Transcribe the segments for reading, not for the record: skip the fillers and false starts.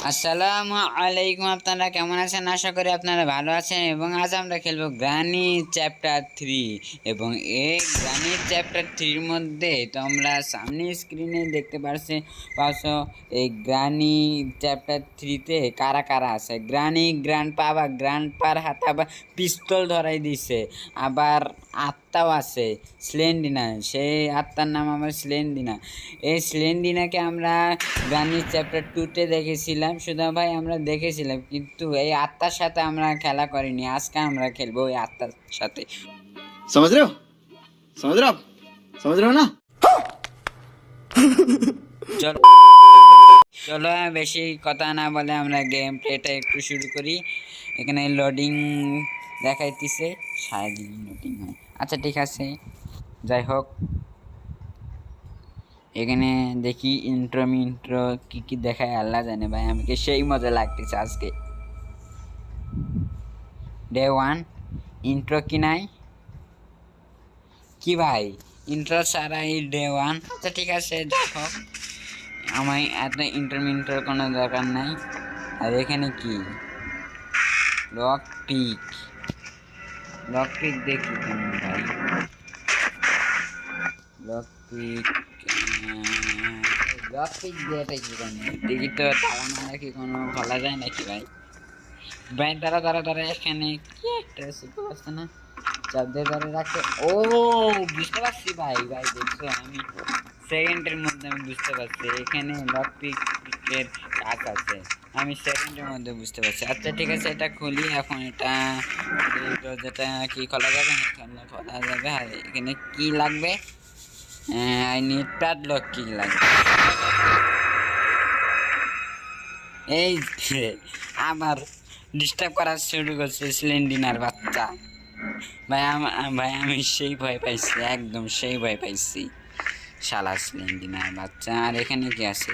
আসসালামু আলাইকুম। আপনারা কেমন আছেন? আশা করি আপনারা ভালো আছেন। এবং আজ আমরা খেলবো গ্রানি চ্যাপ্টার 3। এবং এই গ্রানি চ্যাপ্টার 3-র মধ্যে তোমরা সামনে স্ক্রিনে দেখতে পাচ্ছ এই গ্রানি চ্যাপ্টার 3-তে কারা কারা আছে। গ্রানি গ্র্যান্ডপা বা গ্র্যান্ডপার হাতে আবার পিস্তল ধরাই দিছে, আবার আত্মাও আছে স্লেন্ডিনা। সেই আত্মার নাম আমার স্লেন্ডিনা। এই স্লেন্ডিনাকে আমরা গ্রানি চ্যাপ্টার 2-তে দেখেছিলাম, সুধা ভাই আমরা দেখেছিলাম, কিন্তু এই আত্মার সাথে আমরা খেলা করিনি। আজকে আমরা খেলবো ওই আত্মার সাথে। समझ रहे हो समझ रहे हो आप समझ रहे हो ना। চলো চলো বেশি কথা না বলে আমরা গেম প্লেটা একটু শুরু করি। এখানে লোডিং দেখাইতেছে, সারাদিন লোডিং হয়। আচ্ছা ঠিক আছে, যাই হোক এখানে দেখি ইন্ট্রো কি দেখায় আল্লাহ জানে। ভাই আমাকে সেই মজা লাগতেছে আজকে। ডে 1 ইন্ট্রো কি নাই কি ভাই? ইন্ট্রো ছাড়াই ডে 1। আচ্ছা ঠিক আছে, দেখো আমার এত ইন্ট্রোর কোনো দরকার নাই। আর এখানে কি লক পিক দেখি কেমন ভাই। লক পিক দিয়েটা কি কোনো দেখি তো, তালা মারা কি কোনো খোলা যায় নাকি ভাই? ভাই তারা এখানে কি একটা সুপার আছে না, চাপ দিয়ে ধরে রাখে। ও বুঝতে পারছি ভাই দেখছো, আমি সেকেন্ডের মধ্যে আমি বুঝতে পারছি এখানে লক পিকের কাজ আছে। আমি সেকেন্ডের মধ্যে বুঝতে পারছি। আচ্ছা ঠিক আছে, এটা খুলি এখন। এটা যেটা কি খোলা যাবে? এখানে খোলা যাবে। আর এখানে কি লাগবে? I need padlock. কি লাগবে? এই আবার ডিস্টার্ব করা শুরু করছে স্লেন্ডিনার বাচ্চা। ভাই আমি সেই ভয় পাইছি, একদম সেই ভয় পাইছি শালা স্লেন্ডিনার বাচ্চা। আর এখানে কি আছে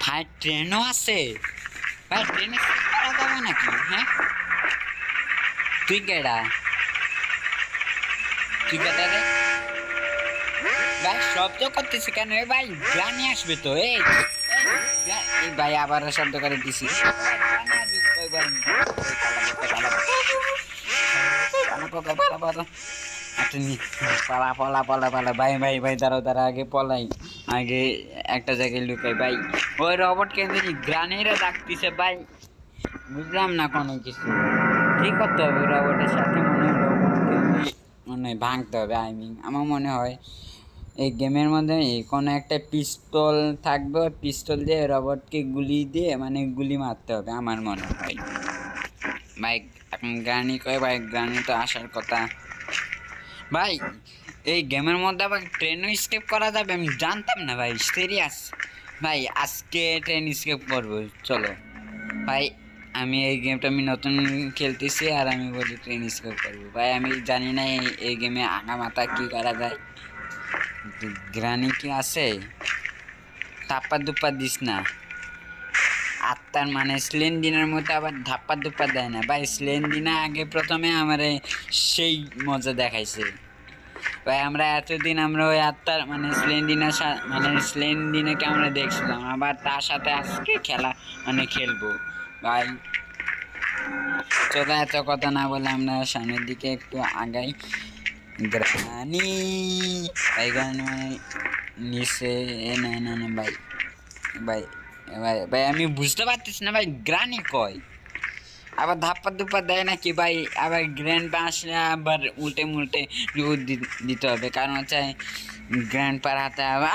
ভাই? ট্রেনও আছে ভাই। ট্রেনে করা যাবে নাকি? হ্যাঁ তুই কেডা রে ভাই? শব্দ করতেছি কেন ভাই? গ্রানি আসবে তো। এই ভাই আবার শব্দ করে দিছি। পালা ভাই দাঁড়া আগে পলাই, আগে একটা জায়গায় লুকাই ভাই। ওই রবটকে যদি গ্রানিরা ডাকতেছে ভাই, বুঝলাম না কোনো কিছু। ঠিক করতে হবে রবটের সাথে, মনে হয় ভাঙতে হবে। আমার মনে হয় এই গেমের মধ্যে কোনো একটা পিস্তল থাকবে, পিস্তল দিয়ে রবটকে গুলি দিয়ে গুলি মারতে হবে আমার মনে হয় ভাই। এখন গ্রানি কয় ভাই? গ্রানি তো আসার কথা ভাই। এই গেমের মধ্যে আবার ট্রেনও স্কেপ করা যাবে? আমি জানতাম না ভাই, সিরিয়াস ভাই। আজকে ট্রেন স্কেপ করবো চলো ভাই। আমি এই গেমটা নতুন খেলতেছি আর আমি বলি ট্রেন স্কেপ করবো ভাই। আমি জানি না এই গেমে আগা মাথা কি করা যায়। গ্রানি কি আছে? ধাপ্পা দুপ্পা দিস না। আত্মার স্লেন্ডিনার মতো আবার ধাপ্পা দুপ্পা দেয় না ভাই। স্লেন্ডিনা আগে প্রথমে আমারে সেই মজা দেখাইছে ভাই। আমরা এতদিন আমরা ওই আত্মার স্লেন্ডিনাকে আমরা দেখছিলাম, আবার তার সাথে আজকে খেলা খেলবো ভাই। চলো এত কথা না বলে আমরা সামনের দিকে একটু আগাই। গ্রানি ভাই নিচে না ভাই ভাই ভাই ভাই আমি বুঝতে পারতেছি না ভাই, গ্রানি কয়? আবার ধাপ্পা ধুপ্পা দেয় নাকি ভাই? আবার গ্র্যান্ড পা আসলে আবার উল্টে দিতে হবে, কারণ হচ্ছে গ্র্যান্ড পার হাতে আবার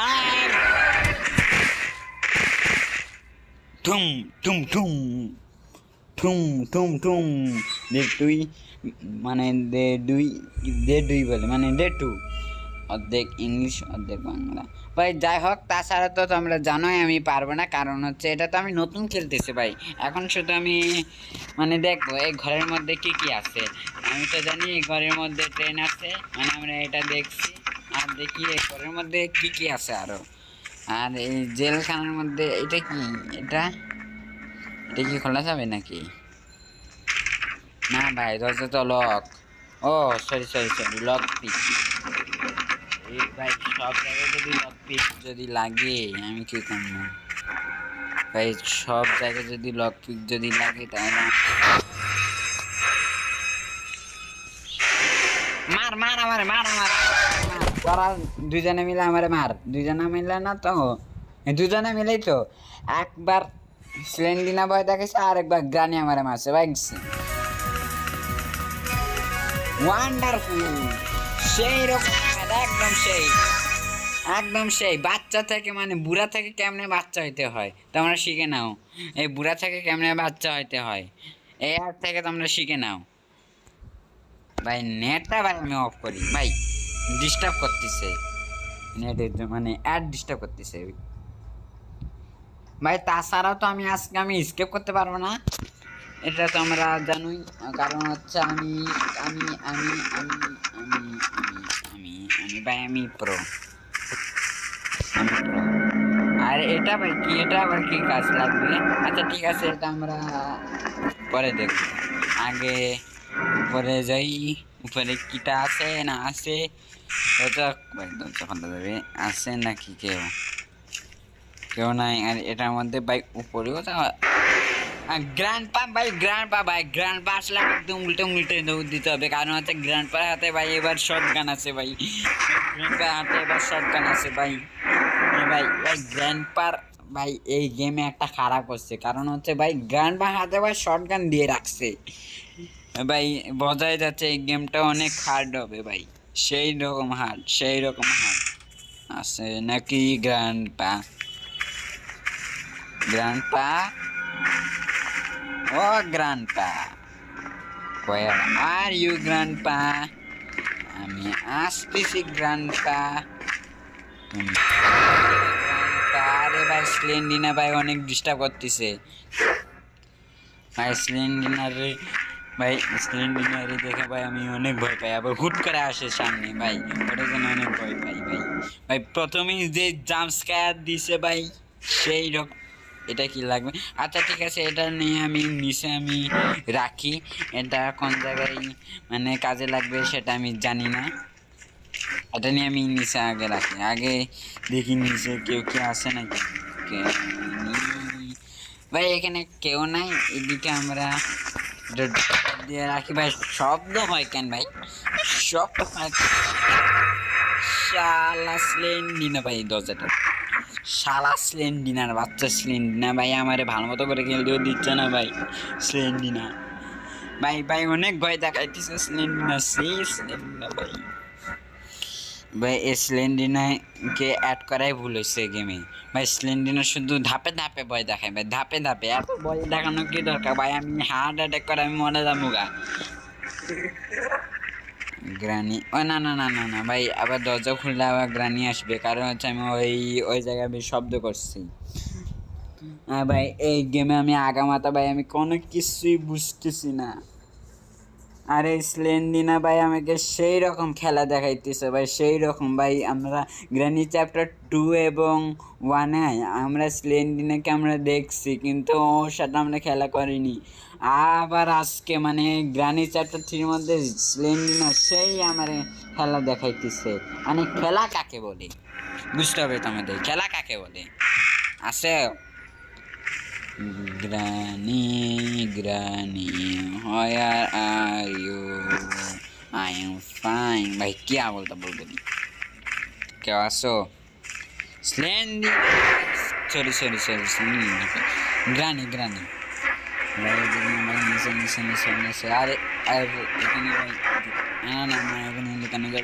ঠুম ঠুম ঠুম ঠুম ঠুম ঠুম দে টুই দে দুই বলে দে টু। অর্ধেক ইংলিশ অর্ধেক বাংলা ভাই। যাই হোক, তাছাড়া তো তোমরা জানোই আমি পারবো না, কারণ হচ্ছে এটা তো আমি নতুন খেলতেছি ভাই। এখন শুধু আমি দেখবো এই ঘরের মধ্যে কি আছে। আমি তো জানি এই ঘরের মধ্যে ট্রেন আছে, আমরা এটা দেখছি। আর দেখি এই ঘরের মধ্যে কি আছে আরো। আর এই জেলখানার মধ্যে এটা এটা কি খোলা যাবে নাকি? না ভাই, দরজা তো লক। ও সরি লক পিক ভাই। সব জায়গায় যদি লক পিক যদি লাগে আমি কি করবো? ভাই সব জায়গায় যদি লক পিক যদি লাগে তাহলে মার মার আমারে মার আমার তোরা দুজনে মিলে আমারে মার, দুজনে মিলে না তো দুজনে মিলেই তো একবার স্লেন্ডিনা ভয় দেখেছে আর একবার গ্রানি আমারে মারছে ভাই। ওয়ান্ডারফুল, সেই রকম একদম সেই, একদম সেই। বাচ্চা থেকে মানে বুড়া থেকে কেমনে বাচ্চা হইতে হয় তোমরা শিখে নাও, এই বুড়া থেকে কেমনে বাচ্চা হইতে হয় এই অ্যাপ থেকে তোমরা শিখে নাও। ভাই নেটটা ভাই আমি অফ করি ভাই, ডিস্টার্ব করতেছে নেটের মানে অ্যাড ডিস্টার্ব করতেছে ভাই। তাছাড়াও তো আজকে আমি স্কেপ করতে পারবো না, এটা তো আমরা জানোই। কারণ হচ্ছে আমি আমি আমি আমি আমি আমি আমি ভাই আমি প্রো, আর এটা ভাই কি, এটা আবার কি কাজ লাগবে? আচ্ছা ঠিক আছে, এটা আমরা পরে দেখব। আগে উপরে যাই, উপরে কিটা আছে না আছে ওটা একদম যখন যাবে আছে নাকি কেউ কেউ নাই। আর এটার মধ্যে ভাই উপরেও যাওয়া গ্র্যান্ড পা ভাই, গ্র্যান্ড পা ভাই, গ্র্যান্ড পা আসলে একদম উল্টে উল্টে দৌড় দিতে হবে। কারণ হচ্ছে গ্র্যান্ড পার হাতে ভাই এবার শর্ট গান আছে ভাই, গ্র্যান্ড পার হাতে এবার শর্ট গান আছে ভাই। ভাই ভাই গ্র্যান্ড পার ভাই এই গেমে একটা খারাপ হচ্ছে, কারণ হচ্ছে ভাই গ্র্যান্ড পার হাতে ভাই শর্ট গান দিয়ে রাখছে ভাই। বোঝাই যাচ্ছে এই গেমটা অনেক হার্ড হবে ভাই, সেই রকম হার্ড, সেই রকম হার্ড আছে নাকি গ্র্যান্ড পা। গ্র্যান্ড পা ও গ্র্যান্ড পা, where are you grandpa? আমি আসতেছি গ্র্যান্ডপা। আরে ভাই স্লেন্ডিনা ভাই অনেক ডিস্টার্ব করতেছে ভাই। স্লেন্ডিনারে ভাই, স্লেন্ডিনারে দেখে ভাই আমি অনেক ভয় পাই, আবার হুট করে আসে সামনে ভাই, ওটার জন্য অনেক ভয় পাই ভাই। ভাই প্রথমেই যে জাম্প স্ক্যার দিছে ভাই সেই রকম। এটা কি লাগবে? আচ্ছা ঠিক আছে, এটা নিয়ে আমি নিচে আমি রাখি, এটা কোন জায়গায় মানে কাজে লাগবে সেটা আমি জানি না। এটা নিয়ে আমি নিচে আগে রাখি, আগে দেখি নিচে কেউ কি আসে নাকি। ভাই এখানে কেউ নাই, এদিকে আমরা দিয়ে রাখি ভাই। শব্দ হয় কেন ভাই, শব্দ হয় শালা স্লেন্ডিনা ভাই, দরজাটা শালা স্লেন্ডিনার বাচ্চা স্লেন্ডিনা ভাই আমারে ভালো মতো করে খেলতেও দিচ্ছে না ভাই। স্লেন্ডিনা ভাই ভাই অনেক ভয় দেখাইতেছে স্লেন্ডিনা, সেই স্লেন্ডিনা ভাই। ভাই এই স্লেন্ডিনাকে অ্যাড করাই ভুল হয়েছে গেমে ভাই। স্লেন্ডিনা শুধু ধাপে ধাপে ভয় দেখায় ভাই, ধাপে ধাপে, এত ভয় দেখানো কি দরকার ভাই? আমি হার্ট অ্যাটাক করে আমি মরে যাবো গা। গ্রানি ও না না না না না ভাই, আবার দরজা খুললে আবার গ্রানি আসবে, কারণ হচ্ছে আমি ওই জায়গায় বেশ শব্দ করছি। হ্যাঁ ভাই এই গেমে আমি আগামাতা ভাই আমি কোনো কিছুই বুঝতেছি না। আরে স্লেন্ডিনা ভাই আমাকে সেই রকম খেলা দেখাইতেছে ভাই, সেই রকম ভাই। আমরা গ্র্যানি চ্যাপ্টার 2 এবং 1-এ আমরা স্লেন্ডিনাকে আমরা দেখছি, কিন্তু ওর সাথে আমরা খেলা করিনি। আবার আজকে মানে গ্র্যানি চ্যাপ্টার 3-র মধ্যে স্লেন্ডিনা সেই আমার খেলা দেখাইতেছে। মানে খেলা কাকে বলে বুঝতে হবে তোমাদের, খেলা কাকে বলে আছে। Granny, Granny, where are you? I am fine. भाई क्या बोलता बोल बोली क्या आसो स्लेंडी सॉरी सॉरी सॉरी ग्रानी ग्रानी भाई नीचे नीचे नीचे नीचे अरे अरे इतने भाई ना ना ना इतने निकलने जाए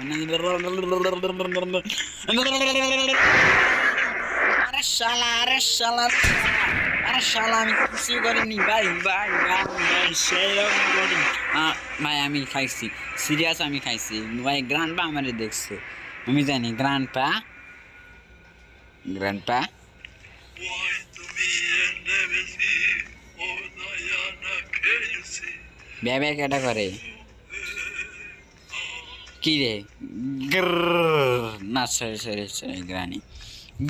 अरे शाला अरे शाला আরে শালা আমি কিছু করিনি ভাই ভাই ভাই ভাই সেরকম করি ভাই। আমি খাইছি সিরিয়াস, আমি খাইছি ভাই। গ্র্যান্ডপা আমারে দেখছে, আমি জানি গ্র্যান্ডপা গ্র্যান্ডপা ব্যাবে কেটা করে কি রে না sorry sorry sorry granny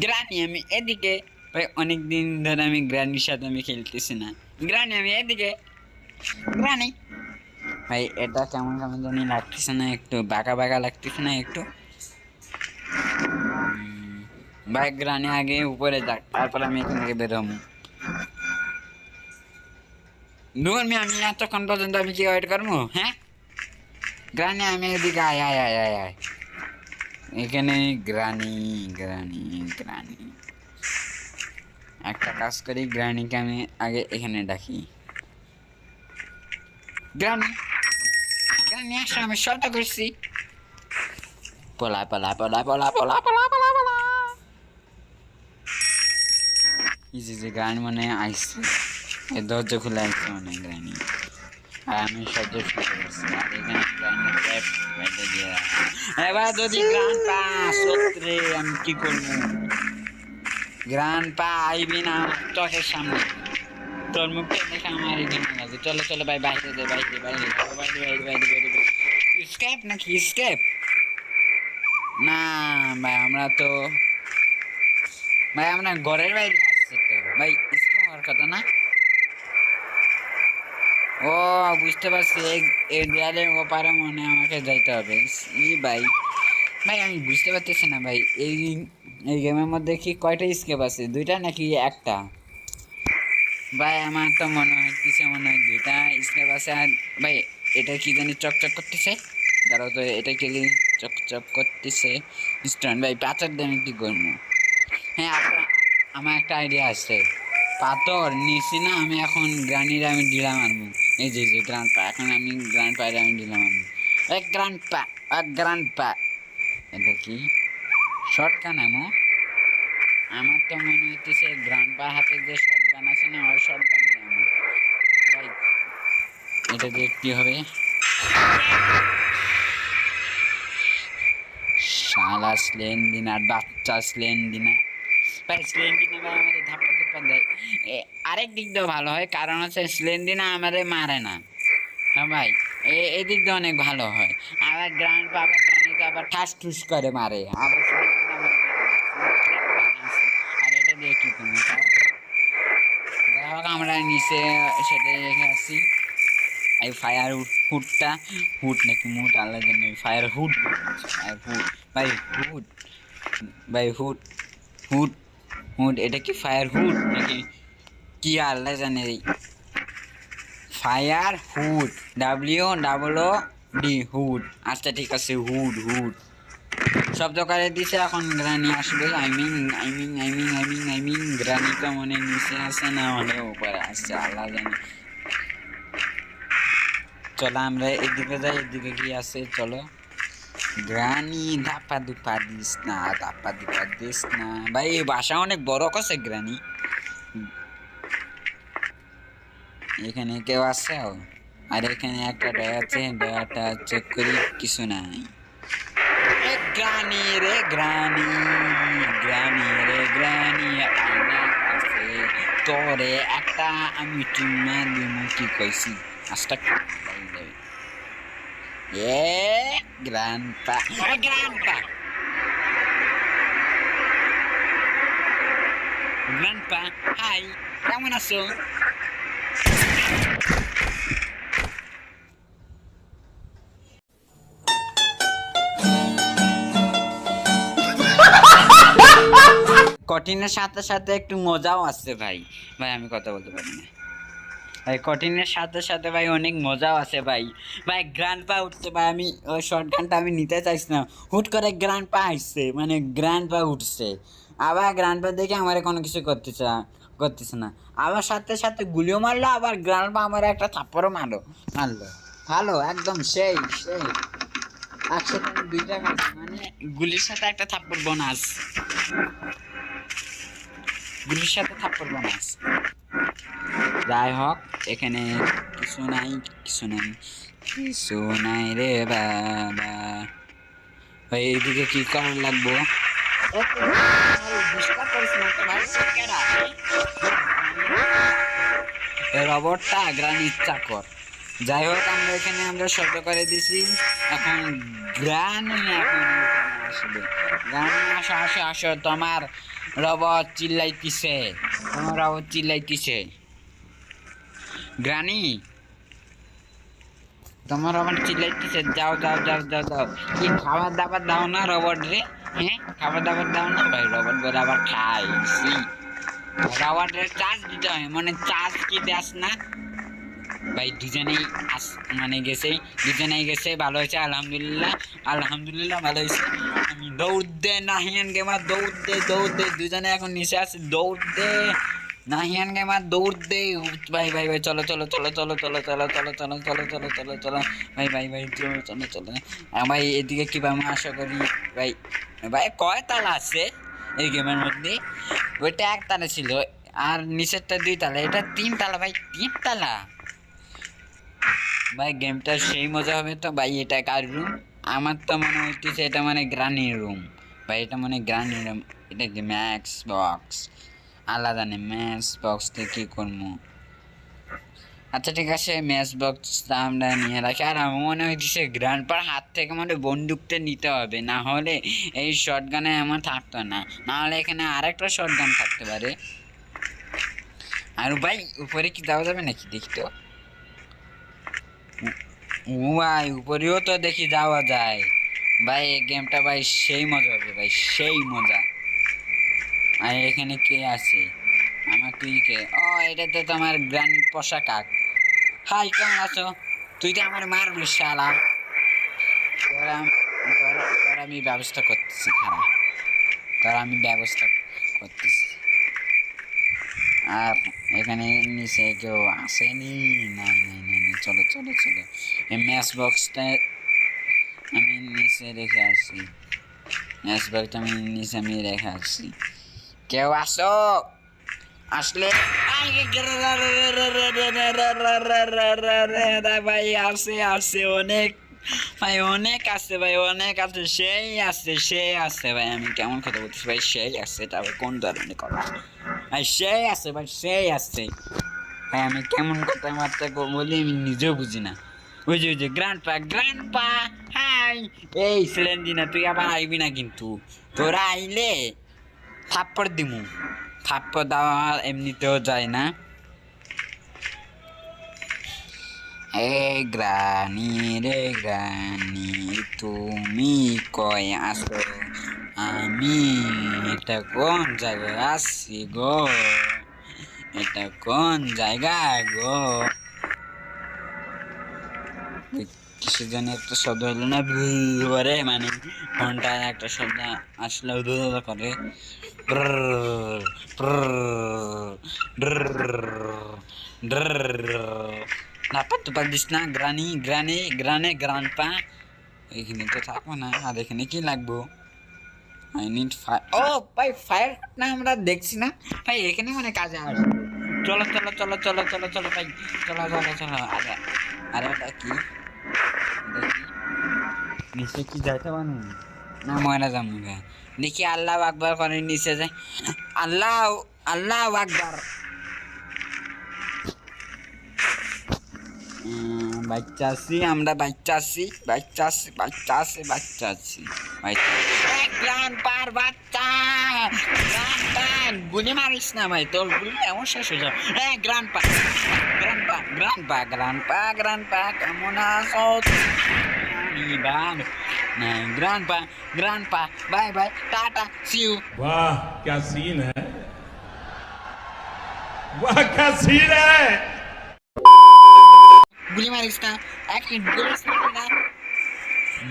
granny. আমি এদিকে ভাই অনেক দিন ধরে আমি গ্রানির সাথে আমি খেলতেছি না। গ্রানি আমি এদিকে গ্রানি ভাই, এটা কেমন কেমন জানি লাগতেছে না, একটু বাঁকা বাঁকা লাগতেছে না একটু ভাই। গ্রানি আগে উপরে যাক, তারপর আমি এখান থেকে বেরোবো। ধুর আমি এতক্ষণ পর্যন্ত আমি কি ওয়েট করবো? হ্যাঁ গ্রানি, আমি এদিকে আয় আয় আয় আয় আয়। এখানে গ্রানি গ্রানি গ্রানি, একটা কাজ করি, গ্রানিকে আমি আগে এখানে ডাকি। গ্রানি গ্রানি আসো, আমি শর্ট করছি। পলা পলা পলা পলা পলা পলা পলা পলা। ইজি যে গ্রানি মানে আইসি, এই দরজা খুলে আইসি মানে গ্রানি। আর আমি শব্দ শুনতে পাচ্ছি, আর এখানে গ্রানি ট্যাপ বাইরে দিয়ে রাখা। এবার যদি গ্রান পা সত্রে আমি কি করবো? গ্রান পা আইবি না চোখের সামনে, তোর মুখটা দেখে আমার এখানে লাগে। চলো চলো ভাই, বাইরে দে বাইরে বাইরে বাইরে বাইরে বাইরে বাইরে। স্কেপ নাকি স্কেপ? না ভাই, আমরা তো ভাই আমরা ঘরের বাইরে আসছি তো ভাই, স্কেপ হওয়ার কথা না। ও বুঝতে পারছি, এই দেয়ালের ওপারে মনে হয় আমাকে যাইতে হবে। ই ভাই ভাই আমি বুঝতে পারতেছি না ভাই, এই গেমের মধ্যে কি কয়টা স্কেপ আছে? দুইটা নাকি একটা? ভাই আমার তো মনে হয় দুইটা স্কেপ আছে। আর ভাই এটা কি জানি চকচক করতেছে, দাঁড়াও তো, এটা কি চকচক করতেছে স্টোন। ভাই পাথর দিয়ে আমি কি করবো? হ্যাঁ আমার একটা আইডিয়া আছে, পাথর নিছি না আমি, এখন গ্রানির আমি ঢিলা মারবো। এই যে যে গ্রান্ড পা, এখন আমি গ্রান্ড পায়ের আমি ঢিলা মারবো। এক গ্রান্ড পা, এক গ্রান্ড পা। এটা কি শর্টকান? আমার তো মনে হইতেছে গ্রান্ড পা হাতে যে শর্টগান আছে না, ওই শর্টগান ভাই। এটা দিয়ে কি হবে? শালা স্লেন্ডিনার বাচ্চা, স্লেন্ডিনা ভাই, স্লেন্ডিনা ভাই আমাদের ধাপ্পা ধুপ্পা দেয়। আরেক দিক দিয়েও ভালো হয়, কারণ হচ্ছে স্লেন্ডিনা আমাদের মারে না। হ্যাঁ ভাই, এদিক দিয়ে অনেক ভালো হয়। আবার গ্রান্ড পা আবার ঠাস ঠুস করে মারে, আবার স্লেন্ডিনা আমাদের মারে না। আর এটা দিয়ে কি করবো? যাই হোক, আমরা নিচে সেটা রেখে আসি। এই ফায়ার হুডটা, হুড নাকি মুড আলাদা জন্য ফায়ার হুড, ফায়ার হুড ভাই, হুড ভাই, হুড হুড হুড। এটা কি ফায়ার হুড নাকি কি আল্লাহ জানে? Fire hood, WOOD hood. আচ্ছা ঠিক আছে, হুড হুড শব্দ করে দিছে। এখন গ্রানি আসবে। আই মিন গ্রানি তো মনে নিচে আসে না, মনে উপরে আসছে, আল্লাহ জানে। চলো আমরা এদিকে যাই, এদিকে কি আছে চলো। গ্রানি ধাপা ধুপা দিস না, ধাপা ধুপা দিস না ভাই। এই বাসা অনেক বড় করছে গ্রানি। এখানে কেউ আছে? আর এখানে একটা ডয়া আছে, ডয়াটা চেক করি, কিছু নাই। গ্রানি রে গ্রানি, গ্রানি রে গ্রানি, আয়না আছে তোরে একটা আমি চুম্মা দিমু, কি কইছি আজটা গ্রান্ডপা, গ্রান্ডপা, গ্রান্ডপা, হাই, কেমন আছো? কঠিনের সাথে সাথে একটু মজাও আছে ভাই। ভাই আমি কথা বলতে পারি না ভাই, কঠিনের সাথে সাথে ভাই অনেক মজাও আছে ভাই। ভাই গ্র্যান্ড পা উঠছে ভাই, আমি ওই শর্ট গানটা আমি নিতে চাইছিলাম, হুট করে গ্র্যান্ড পা আসছে, মানে গ্র্যান্ড পা উঠছে। আবার গ্র্যান্ড পা দেখে আমার কোনো কিছু করতেছে না। আবার সাথে সাথে গুলিও মারলো, আবার গ্র্যান্ড পা আমার একটা থাপ্পড়ও মারলো। ভালো একদম সেই সেই, একসাথে আমি দুইটা মারছি, মানে গুলির সাথে একটা থাপ্পড় বোনাস, গুলির সাথে থাপ্পড় বোনাস। যাই হোক, এখানে কিছু নাই, কিছু নাই, কিছু নাই রে বাবা। ভাই এইদিকে কি করার লাগবো? রবটটা গ্রানির চাকর। যাই হোক, আমরা এখানে আমরা শব্দ করে দিছি। এখন গ্রানি এখন আসবে। গ্রানি আসো আসো আসো, তোমার রবট চিল্লাইতিছে, তোমার রবট চিল্লাইতিছে। গ্রানি তোমার রবট চিল্লাইতিছে, যাও যাও যাও যাও যাও। কি খাবার দাবার দাও না রবট রে? হ্যাঁ খাবার দাবার দাও না ভাই, রবট বলে আবার খাইছি। রবটের চার্জ দিতে হয়, মানে চার্জ কি দেস না? ভাই দুজনেই মানে গেছে, দুজনেই গেছে, ভালো হয়েছে আলহামদুলিল্লাহ, আলহামদুলিল্লাহ ভালো হয়েছে। আমি দৌড় দে নাহিয়ান গেমার, দৌড় দে দৌড় দে, দুজনে এখন নিচে আছে, দৌড় দে নাহিয়ান গেমার, দৌড় দে। ভাই ভাই ভাই চলো চলো চলো চলো চলো চলো চলো চলো চলো চলো চলো চলো ভাই ভাই ভাই চলো চলো চলো। ভাই এদিকে কি আমি আশা করি ভাই, ভাই কয় তালা আছে এই গেমের মধ্যে? ওইটা এক তালা ছিল আর নিচেরটা 2 তালা, এটা 3 তালা ভাই, 3 তালা। ভাই গেমটা সেই মজা হবে তো ভাই। এটা কার রুম? আমার তো মনে হইতেছে এটা মানে গ্রানির রুম ভাই, এটা মানে গ্রানির রুম। এটা কি ম্যাক্স বক্স? আলাদা নেই, ম্যাক্স বক্স থেকে কি করবো? আচ্ছা ঠিক আছে, ম্যাচ বক্সটা আমরা নিয়ে রাখি। আর আমার মনে হইতেছে গ্র্যান্ডপার হাত থেকে মানে বন্দুকটা নিতে হবে, না হলে এই শটগানে আমার থাকতো না, না হলে এখানে আরেকটা শটগান থাকতে পারে। আর ভাই উপরে কি যাওয়া যাবে নাকি দেখি তো? ভাই উপরেও তো দেখি যাওয়া যায় ভাই। এই গেমটা ভাই সেই মজা হবে ভাই, সেই মজা। আর এখানে কে আছে? আমার তুই কে? ও এটা তো তোমার গ্রান্ড পোশাক। হাই কেমন আছো? তুই তো আমার মারবি শালা। তোর আমি ব্যবস্থা করতেছি, খারাপ তোর আমি ব্যবস্থা করতেছি। আর এখানে নিচে কেউ আসেনি? নাই নাই নাই নাই, চলো চলো চলো। এই ম্যাচ বক্সটা আমি নিচে রেখে আসি, ম্যাচ বক্সটা আমি নিচে আমি রেখে আসি। কেউ আসো? আসলে ভাই আসে আসে অনেক ভাই, অনেক আছে ভাই, অনেক আছে, সেই আছে সেই আছে ভাই। আমি কেমন কথা বলতেছি ভাই, সেই আছে, তারপর কোন ধরনের কথা ভাই? সেই আছে ভাই, সেই আছে ভাই। আমি কেমন কথাবার্তা বলি আমি নিজেও বুঝি না। ওই যে ওই যে গ্র্যান্ডপা, গ্র্যান্ডপা হাই। এই সিলেন্ডিনা তুই আবার আইবি না কিন্তু, তোরা আইলে থাপ্পড় দিমু। থাপ্পড় দেওয়া এমনিতেও যায় না। এ গ্রানি রে গ্রানি, তুমি কই আসো? আমি এটা কোন জায়গায় আসছি গো? এটা কোন জায়গা গো? কিসের জন্য একটা শব্দ হলো না করে, মানে ঘন্টায় একটা শব্দ আসলে করে। নাপাত তো পারিস না গ্রানি, গ্রানি গ্রানে গ্রান্ডপা। এখানে তো থাকবো না, আর এখানে কি লাগবো? I need fire. ও ভাই ফায়ার না আমরা দেখছি না ভাই, এখানে মানে কাজে আসবে। চলো চলো চলো চলো চলো চলো ভাই, চলো চলো চলো। আরে আরে ওটা কি দেখি, নিচে কি যাইতে পারবো না? ময়না যাবো দেখি। আল্লাহ আকবার করে নিচে যায়। আল্লাহ আল্লাহ আকবার। বাচ্চা আছি আমরা, বাচ্চা আছি, বাচ্চা আছি, বাচ্চা আছে, বাচ্চা আছি, গ্রান্ডপার বাচ্চা। গ্রান্ডপা গুলি মারিস না ভাই, তোর গুলি এমন শেষ হয়ে যাবে। Grandpa grandpa grandpa grandpa grandpa কেমন আছো? Grandpa grandpa bye bye tata see you. वाह क्या सीन है, वाह क्या सीन है। গুলি মারিস না, এক মিনিট গুলি মারিস না।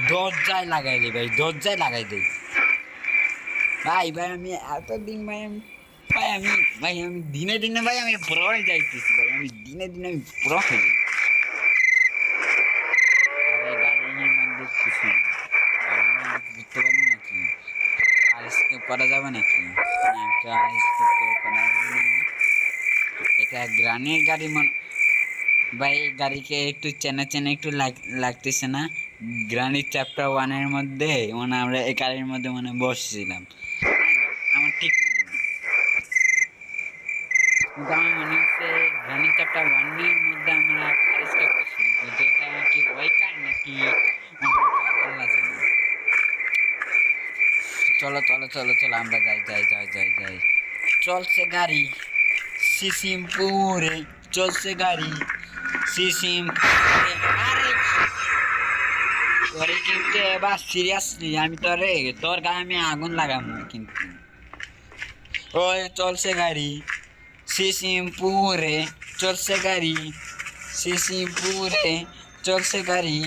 দরজায় লাগাই দে ভাই, দরজায় লাগাই দে ভাই। ভাই আমি এতদিন ভাই আমি দিনে দিনে ভাই আমি বড় হয়ে যাইতেছি ভাই, আমি দিনে দিনে আমি বড় হয়ে যাই। আরে গাড়ির মধ্যে কিছু বুঝতে পারবো নাকি? আর স্কেপ করা যাবে নাকি? এটা গ্রানের গাড়ি ভাই। এই গাড়িকে একটু চেনা চেনা একটু লাগতেছে না? গ্রানির চ্যাপ্টার 1-এর মধ্যে মানে আমরা এই গাড়ির মধ্যে মানে বসছিলাম, আমার ঠিক মনে নেই। কিন্তু আমার মনে হচ্ছে গ্রানির চ্যাপ্টার 1-এর মধ্যে আমরা স্কেপ করছিলাম, কিন্তু এটা কি ওই কার নাকি আল্লাহ জানে। চলো চলো চলো চলো আমরা যাই যাই যাই যাই যাই। চলছে গাড়ি সিসিমপুরে, চলছে গাড়ি সিসিমপুরে। আরে তোরে কিন্তু এবার সিরিয়াসলি আমি তোর গায়ে আমি আগুন লাগাবো কিন্তু। ওই চলছে গাড়ি সিসিমপুরে, চলছে গাড়ি সিসিমপুরে চলছে গাড়ি,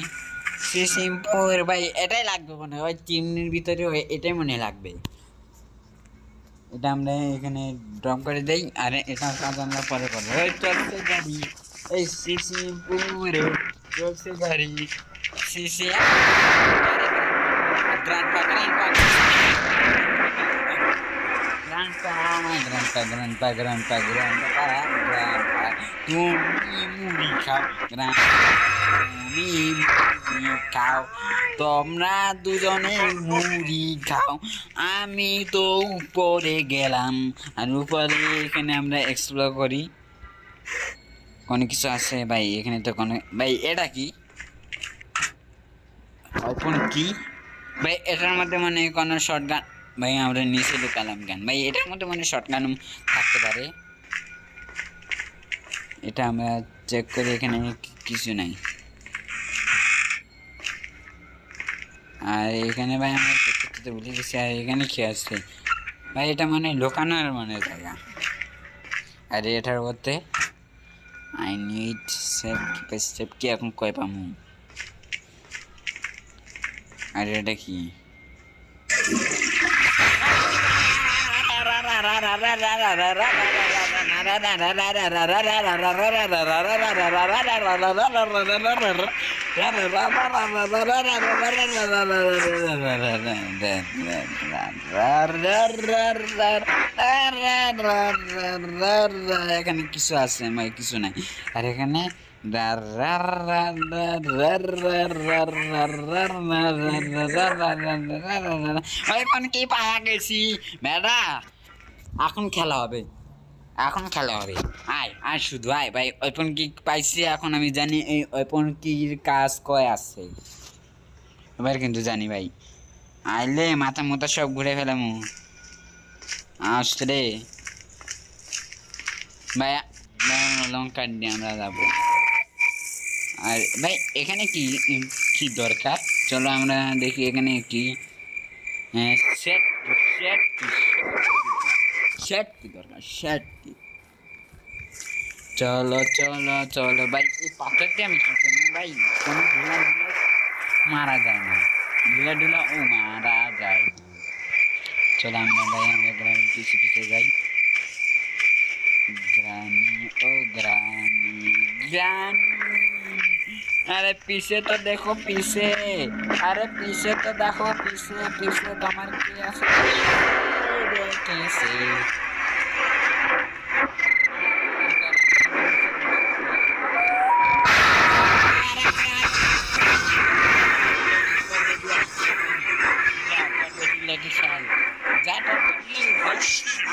সিসিমপুর ভাই এটাই লাগবে মনে হয়, ওই চিমনির ভিতরে এটাই মনে হয় লাগবে। এটা আমরা এখানে ড্রপ করে দেই, আর এটা কাজ আমরা পরে করবো। ওই চলছে গাড়ি, এই সিসিমপুরে চলছে গাড়ি, CC grandpa grandpa grandpa grandpa grandpa grandpa grandpa তুমি মুড়ি খাও, তুমি মুড়ি খাও, তোমরা দুজনে মুড়ি খাও, আমি তো উপরে গেলাম। আর উপরে এখানে আমরা এক্সপ্লোর করি, কোনো কিছু আছে ভাই এখানে তো কোনো ভাই। এটা কি কোন কি ভাই? এটার মধ্যে মানে কোনো শর্ট গান ভাই, আমরা নিচে ঢুকালাম গান ভাই, এটার মধ্যে মানে শর্ট গান থাকতে পারে। এটা আমরা চেক করি, এখানে কিছু নাই। আর এখানে ভাই আমরা দেখতে ভুলে গেছি। আর এখানে কি আছে ভাই? এটা মানে লোকানোর মানে জায়গা। আর এটার মধ্যে আই নিড সেফ কি এখন কয় পামু? আর এটা কি? এখানে কিছু আছে ভাই? কিছু নাই। আর এখানে এখন কি পাওয়া গেছি ম্যাডা? এখন খেলা হবে, এখন খেলা হবে। আয় আয় শুধু আয় ভাই, ওয়েপন কি পাইছি এখন আমি জানি। এই ওয়েপন কির কাজ কয় আছে এবার কিন্তু জানি ভাই। আইলে মাথা মোথা সব ঘুরে ফেলাম আসছে রে ভাই। লঙ্কা দিয়ে আমরা যাবো। আর ভাই এখানে কি কি দরকার? চলো আমরা দেখি এখানে কি সেট সেট সেট কি দরকার, সেট কি? চলো চলো চলো ভাই, এই পাথর দিয়ে আমি কি করবো ভাই? কোনো ঢুলা মারা যায় না, ঢুলা ঢুলা ও মারা যায় না। চলো আমরা ভাই আমরা গ্রামে পিছিয়ে পিছিয়ে যাই। গ্রানি ও গ্রানি গ্রানি, अरे पीछे तो देखो पीछे, अरे पीछे तो देखो पीछे, पीछे तुम्हार कैसे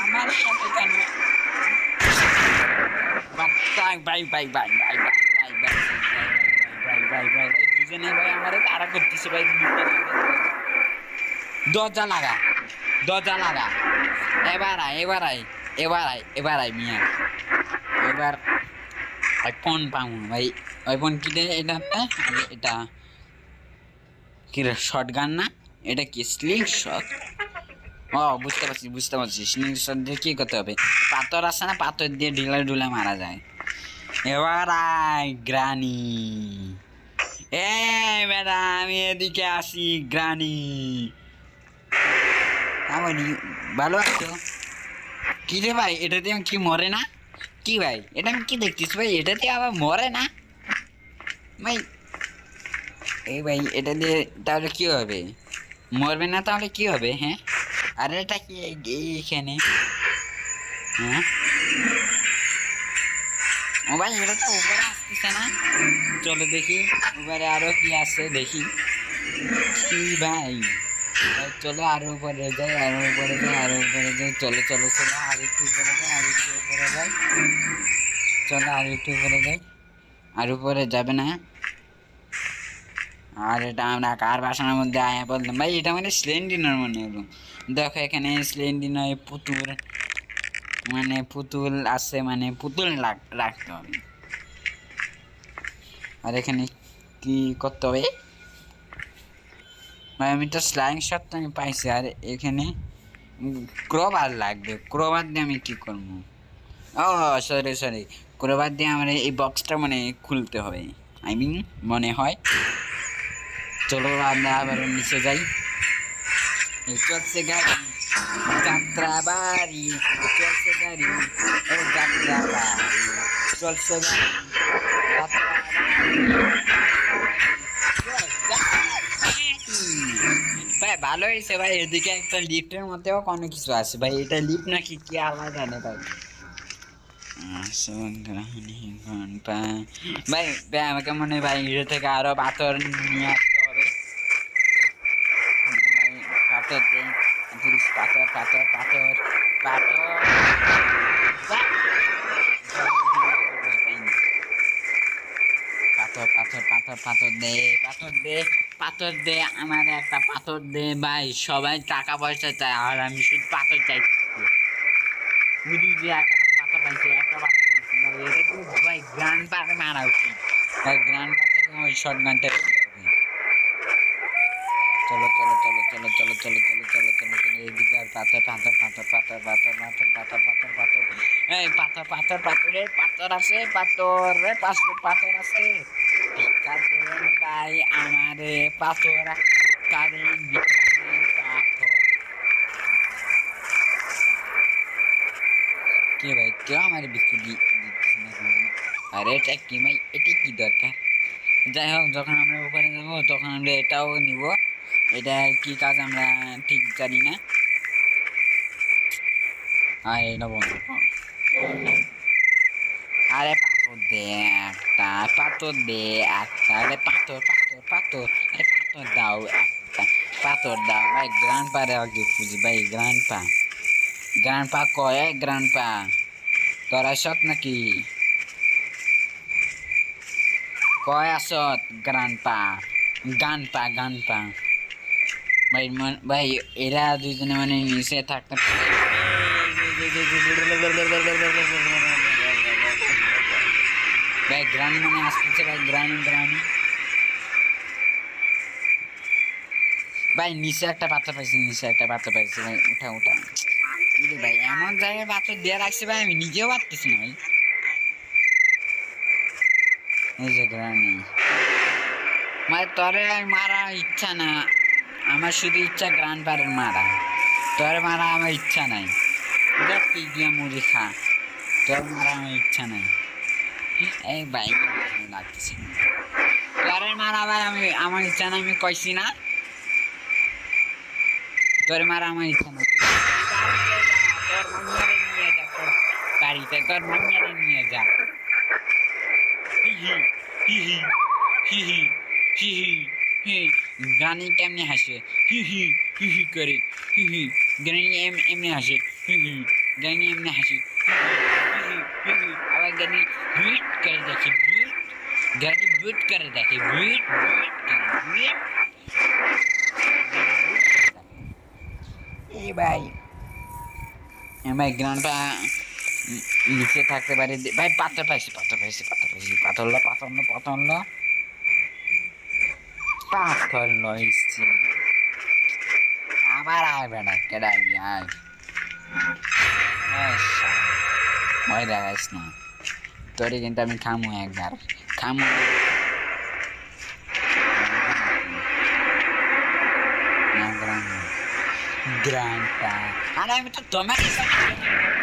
আমার সাথে কেন bye bye bye bye bye bye bye ভাই ভাই ভাই দুজনে ভাই আমারে তারা করতেছে ভাই। দরজা লাগা, দরজা লাগা। এবার আয় এবার আয় এবার আয় এবার আয় মিয়া। এবার কোন পাবো ভাই? ওইপন কি রে? এটা এটা কি রে? শর্ট গান না? এটা কি স্লিং শট? ও বুঝতে পারছি বুঝতে পারছি। স্লিং শট দিয়ে কি করতে হবে? পাথর আছে না, পাথর দিয়ে ঢিলা ঢুলা মারা যায়। এবার আয় গ্রানি। এ ম্যাডাম আমি এদিকে আসি গ্রানি। আমি ভালো আছো? কি রে ভাই এটাতে কি মরে না? কি ভাই এটা আমি কি দেখতেছি ভাই? এটাতে আবার মরে না ভাই? এই ভাই এটা দিয়ে তাহলে কি হবে? মরবে না তাহলে কি হবে? হ্যাঁ আর এটা কি এইখানে? হ্যাঁ ও ভাই এটা তো উপরে আসতেছে না। চলো দেখি উপরে আরো কি আছে দেখি। কি ভাই চলো আরো উপরে যাই, আরো উপরে যাই, আরো উপরে যাই। চলো চলো চলো আর একটু উপরে যাই, আর একটু উপরে যাই। চলো আর একটু উপরে যাই। আর উপরে যাবে না। আর এটা আমরা কার বাসার মধ্যে আয়া বললাম ভাই? এটা মানে স্লেন্ডিনার মনে হলো। দেখো এখানে স্লেন্ডিনার পুতুল মানে পুতুল আছে, মানে পুতুল রাখতে হবে। আর এখানে কি করতে হবে ভাই? আমি তো স্লাইং শট তো আমি পাইছি। আর এখানে ক্রোবার লাগবে, ক্রোবার দিয়ে আমি কি করবো? ও সরি সরি, করে বাদ দিয়ে আমার এই বক্সটা মানে খুলতে হবে, আই মিন মনে হয়। চলো আমরা আবার নিচে যাই। এই চলছে গাড়ি যাত্রা বাড়ি, চলছে গাড়ি ও যাত্রা বাড়ি, চলছে গাড়ি যাত্রা বাড়ি। ভাই ভালো হয়েছে ভাই, এদিকে একটা লিফটের মধ্যেও কোনো কিছু আছে ভাই। এটা লিফট নাকি কি আল্লাহ জানে ভাই। ভাই ভাই আমাকে মনে হয় ভাই এটা থেকে আরো পাথর নিয়ে আসতে হবে। পাথর দিন, পাথর পাথর পাথর পাথর পাথর পাথর পাথর পাথর দে, পাথর দে, পাথর দে, আমার একটা পাথর দে ভাই। সবাই টাকা পয়সা চায় আর আমি শুধু পাথর চাইছি। বুঝি যে একটা পাথর পাইছে, একটা পাথর পাইছে এটা তো ভাই গ্রান্ড পারে মারা উচিত ভাই। গ্রান্ড পার থেকে ওই শর্ট গানটা চলো চলো চলো চলো চলো চলো চলো চলো চলো চলো এদিকে আর পাথর পাথর পাথর পাথর পাথর পাথর পাথর পাথর পাথর এই পাথর পাথর পাথরে পাথর আছে, পাথর রে পাথর পাথর আছে। ভিক্ষা দেন ভাই আমারে পাথর, কারে ভিক্ষা দেন পাথর। কে ভাই কেউ আমার বিস্কুট দিচ্ছে না কেন? আরে এটা কি ভাই, এটা কি দরকার? যাই হোক যখন আমরা উপরে যাবো তখন আমরা এটাও নিব। এটা কি কাজ আমরা ঠিক জানি না। আর এটা বন্ধ কর। আরে পাথর দে একটা, পাথর দে একটা, আরে পাথর পাথর পাথর, আরে পাথর দাও একটা, পাথর দাও ভাই। গ্রান্ড পারে আগে খুঁজি ভাই, গ্রান্ড পা, গ্রান্ড পা কয় গ্রান্ড পা তোরা সৎ নাকি? কয় আসত গ্রান্ড পা, গান পা গান পা ভাই। ভাই এরা দুইজনে মানে নিচে থাকতে ভাই। গ্রানি মানে আসতেছে ভাই, গ্রানি গ্রানি ভাই। নিচে একটা পাথর পাইছি, নিচে একটা পাথর পাইছি ভাই। উঠা উঠা ভাই, এমন জায়গায় পাথর দিয়ে রাখছে ভাই আমি নিজেও পারতেছি না ভাই। এই যে গ্রানি মানে তোরে মারা ইচ্ছা না, আমার শুধু ইচ্ছা গ্রান্ড পারের মারা। তোর মারা আমার ইচ্ছা নাই, দেখ তুই গিয়ে মুড়ি খা, তোর মারা আমার ইচ্ছা নাই। এই ভাই লাগতেছে তোর মারা ভাই, আমি আমার ইচ্ছা নাই, আমি কইছি না তোর মারা আমার ইচ্ছা নাই। তোর মামিয়ারে নিয়ে যা, তোর বাড়িতে তোর মামিয়ারে নিয়ে যা। হি হি হি হি হি হি হি হি। গানি কেমনে হাসে হি হি হি হি করে, হি হি। গানি এমনি হাসে হি হি, গানি এমনি হাসে হি হি হি। আবার গানি বিট করে দেখে, বিট গানি বিট করে দেখে, বিট বিট বিট। এই ভাই ভাই গ্রান্ডটা নিচে থাকতে পারে ভাই। পাথর পাইছি পাথর পাইছি পাথর পাইছি, পাথর লো পাথর লো পাথর লো পাথর লইছি। আবার আইবে না কেডাই আয়, ভয় দেখাইস না। তোরে কিন্তু আমি খামু একবার, খামু। গ্রান্ডটা আরে আমি তো তোমার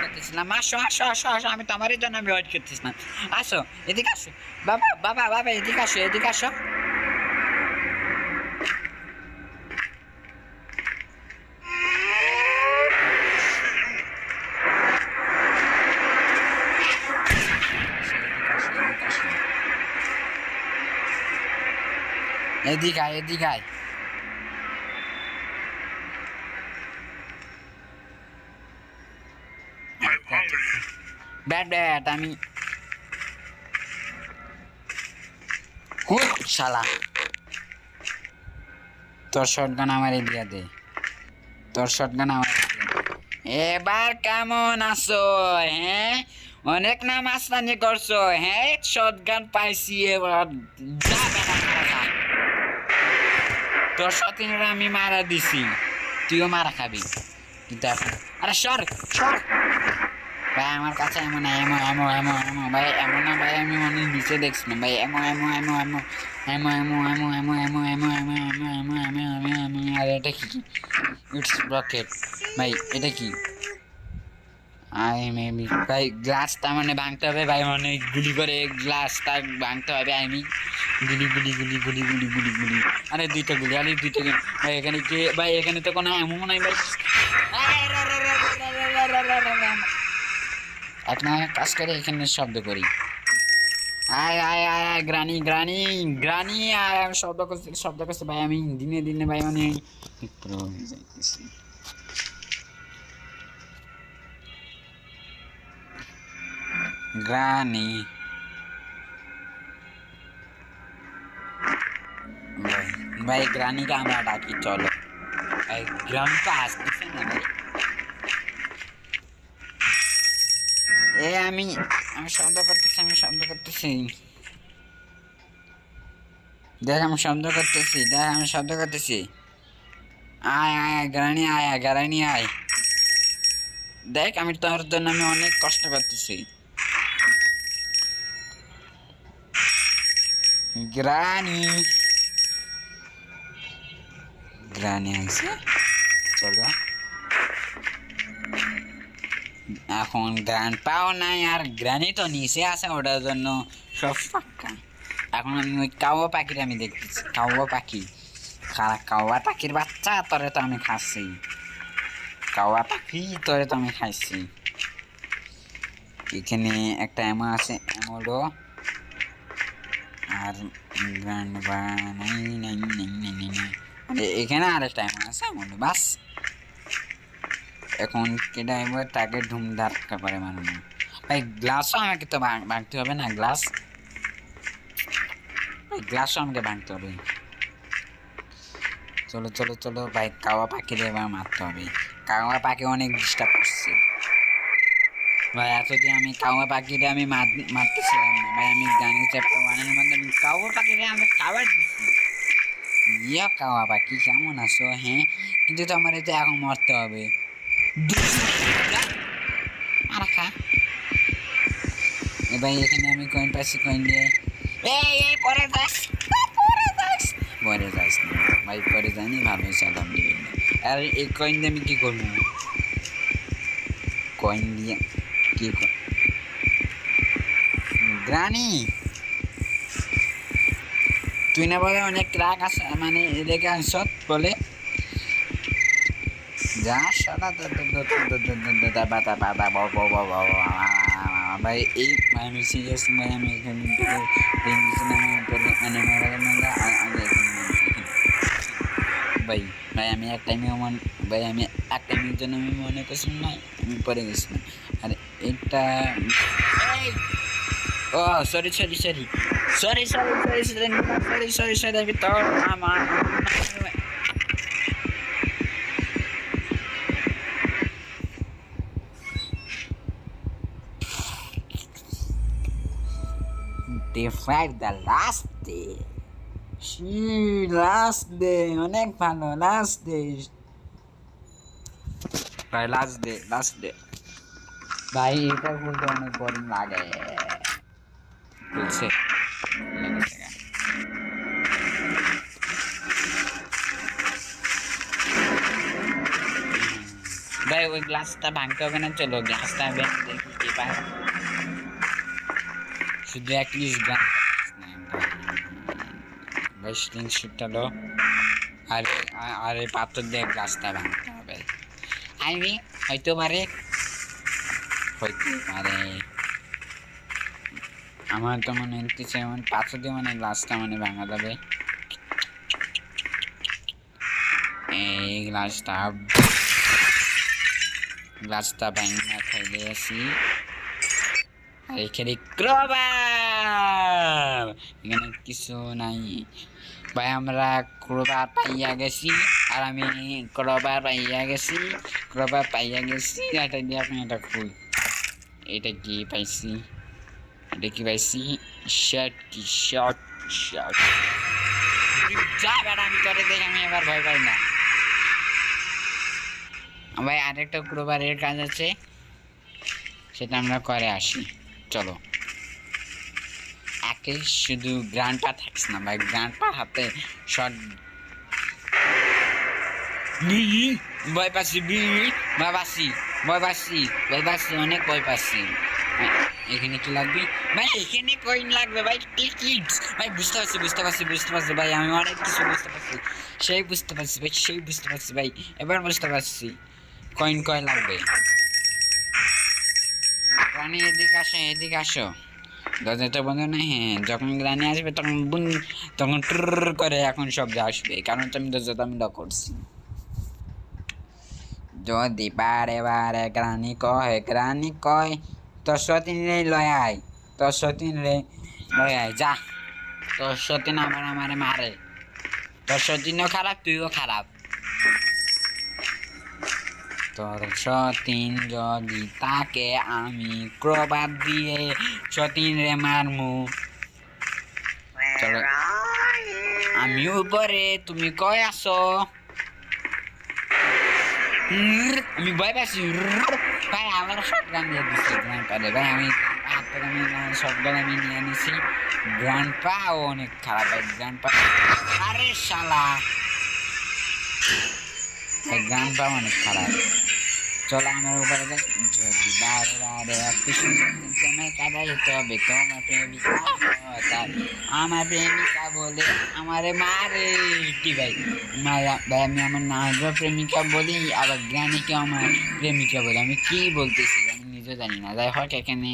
করতেছিলাম। আসো আসো আসো আসো, আমি তোমারই জন্য আমি ওয়েট করতেছিলাম। আসো এদিকে আসো বাবা, বাবা বাবা এদিকে আসো, এদিকে আসো। এদিকে আয়, এদিকে আয়। ব্যাট ব্যাট আমি শালা তোর শটগান আমারে দিয়া দে, তোর শটগান আমারে দিয়া দে। এবার কেমন আছো? হ্যাঁ অনেক নাম আসলানি করছো, হ্যাঁ শটগান পাইছি, এবার যাবে না মারা খা। তোর সতীনরা আমি মারা দিছি, তুইও মারা খাবি কিন্তু এখন। আরে সর সর ভাই আমার কাছে এমন এমন এমন এমন এমন ভাই এমন না ভাই আমি মনে হয় নিচে দেখছি না ভাই এমন এমন এমন এমন এমন এমন এমন এমন এমন এমন এমন এমন এমন এমন এমন আর এটা কি ইটস রকেট ভাই এটা কি আই মেবি ভাই গ্লাসটা মানে ভাঙতে হবে ভাই মানে গুলি করে গ্লাসটা ভাঙতে হবে আমি গুলি গুলি গুলি গুলি গুলি গুলি গুলি আরে দুইটা গুলি আরে দুইটা গুলি ভাই এখানে কে ভাই এখানে তো কোনো এমন নাই ভাই এক না কাজ করে এখানে শব্দ করি আয় আয় আয় আয় গ্রানি গ্রানি গ্রানি আয় আমি শব্দ করছি ভাই আমি দিনে দিনে ভাই মানে পুরো হয়ে যাইতেছি গ্রানি ভাই ভাই গ্রানিকে আমরা ডাকি চলো ভাই গ্রানি তো আসতেছে না ভাই এ আমি আমি শব্দ করতেছি দেখ আমি শব্দ করতেছি আয় আয় গ্রানি আয় দেখ আমি তোর জন্য আমি অনেক কষ্ট করতেছি গ্রানি আইছে চলো এখন গ্রান্ড পাও নাই আর গ্রানি তো নিচে আছে ওটার জন্য সব ফাঁকা এখন আমি ওই কাউয়া পাখির আমি দেখতেছি কাউয়া পাখি কাউয়া পাখির বাচ্চা তোরে তো আমি খাচ্ছি কাউয়া পাখি তোরে তো আমি খাইছি এখানে একটা এমো আছে এমোলো আর গ্রান্ড এখানে আরেকটা এমো আছে এমোলো বাস এখন কেটা এবার তাকে ধাক্কা করে মানুষ ভাই গ্লাসও আমাকে তো ভাঙতে হবে না গ্লাসও আমাকে ভাঙতে হবে চলো চলো চলো ভাই কাওয়া পাখিরে এবার মারতে হবে কাওয়া পাখি অনেক ডিস্টার্ব করছে ভাই এতদিন আমি কাওয়া পাখিরে আমি মারতেছিলাম না ভাই আমি গানের চ্যাপ্টার 1 এর মধ্যে আমি কাওয়া পাখিরে আমি খাবার দিচ্ছি ইয়া কাওয়া পাখি কেমন আছো হ্যাঁ কিন্তু তো আমার এটা এখন মরতে হবে আরাখা এ ভাই এখানে আমি কয়েন পাচ্ছি কয়েন দিয়ে এই পরে যাস না ভাই পরে জানি ভালো হয়েছে আলহামদুলিল্লাহ আর এই কয়েন দিয়ে আমি কি করবো কয়েন দিয়ে কি গ্রানি তুই না বলে অনেক রাগ আছে মানে রেখে আনছ বলে যা সাদা ভাই এই আমি সিরিয়াস ভাই আমি এখানে ভাই ভাই আমি এক টাইমে ভাই আমি এক টাইমের জন্য আমি মনে করছিলাম না আমি পরে গেছিলাম আর এটা ও সরি আমি তো আমার Day 5 the last day last day অনেক ভালো last day ভাই last day ভাই এটা বলতে অনেক বোরিং লাগে বলছে ভাই ওই গ্লাসটা ভাঙতে হবে না চলো গ্লাসটা দেখি কি পাই শুধু অ্যাটলিস্ট গ্লাস ভাই স্ক্রিনশটটা লো আর এই পাথর দিয়ে গ্লাসটা ভাঙতে হবে আমি হইতে পারে আমার তো মনে হচ্ছে এমন পাথর দিয়ে মানে গ্লাসটা মানে ভাঙা যাবে এই গ্লাসটা ভাঙা খাইলে আসি আর এখানে ক্রোবার এখানে কিছু নাই ভাই আমরা ক্রোবার পাইয়া গেছি আর আমি ক্রোবার পাইয়া গেছি এটা দিয়ে আপনি এটা খুল এটা কি পাইছি শার্ট যা বেটা আমি তোরে দেখে আমি এবার ভয় পাই না ভাই আরেকটা ক্রোবারের কাজ আছে সেটা আমরা করে আসি। চলো, একে শুধু গ্র্যান্ড পা থাকিস না ভাই, গ্র্যান্ড পা হাতে শর্ট। ভয় পাচ্ছি, ভয় পাচ্ছি, ভয় পাচ্ছি, ভয় পাচ্ছি, অনেক ভয় পাচ্ছি। এখানে কি লাগবে ভাই? এখানে কয়েন লাগবে ভাই, টিকিট ভাই। বুঝতে পারছি, বুঝতে পারছি, বুঝতে পারছি ভাই, আমি অনেক কিছু বুঝতে পারছি। সেই বুঝতে পারছি ভাই, সেই বুঝতে পারছি ভাই, এবার বুঝতে পারছি কয়েন লাগবে। রানী এদিকে আসো, এদিকে আসো। দরজা তো বন্ধ না। হ্যাঁ, যখন রানী আসবে তখন টুর করে এখন শব্দ আসবে, কারণ তুমি দরজাটা আমি লক করছি। যদি বারে বারে গ্রানি কয় তোর সতীন রে লয় আয়, তোর সতীন রে লয় আয়, যা। তোর সতীন আমারে মারে, তোর সতীনও খারাপ, তুইও খারাপ। তোর সতীন যদি তাকে আমি ক্রবাদ দিয়ে সতীন রে মারমু। চলো, আমি উপরে, তুমি কই আসো? আমি ভয় পাচ্ছি ভাই, আমার শটগান দিয়ে দিচ্ছি গ্র্যান্ডপারে ভাই। আমি শটগান আমি নিয়ে নিছি। গ্র্যান্ডপা অনেক খারাপ ভাই, গ্র্যান্ডপা। আরে শালা, গ্র্যান্ডপা অনেক খারাপ। চলো আমার উপরে যাই। যদি বারে বারে সময় কাটাইতে হবে তোমার প্রেমিকা, আমার প্রেমিকা বলে আমারে মারে। কি ভাই ভাই, আমি আমার নাজর প্রেমিকা বলি, আবার গ্রানীকে আমার প্রেমিকা বলি। আমি কি বলতেছি আমি নিজে জানি না। যাই হোক, এখানে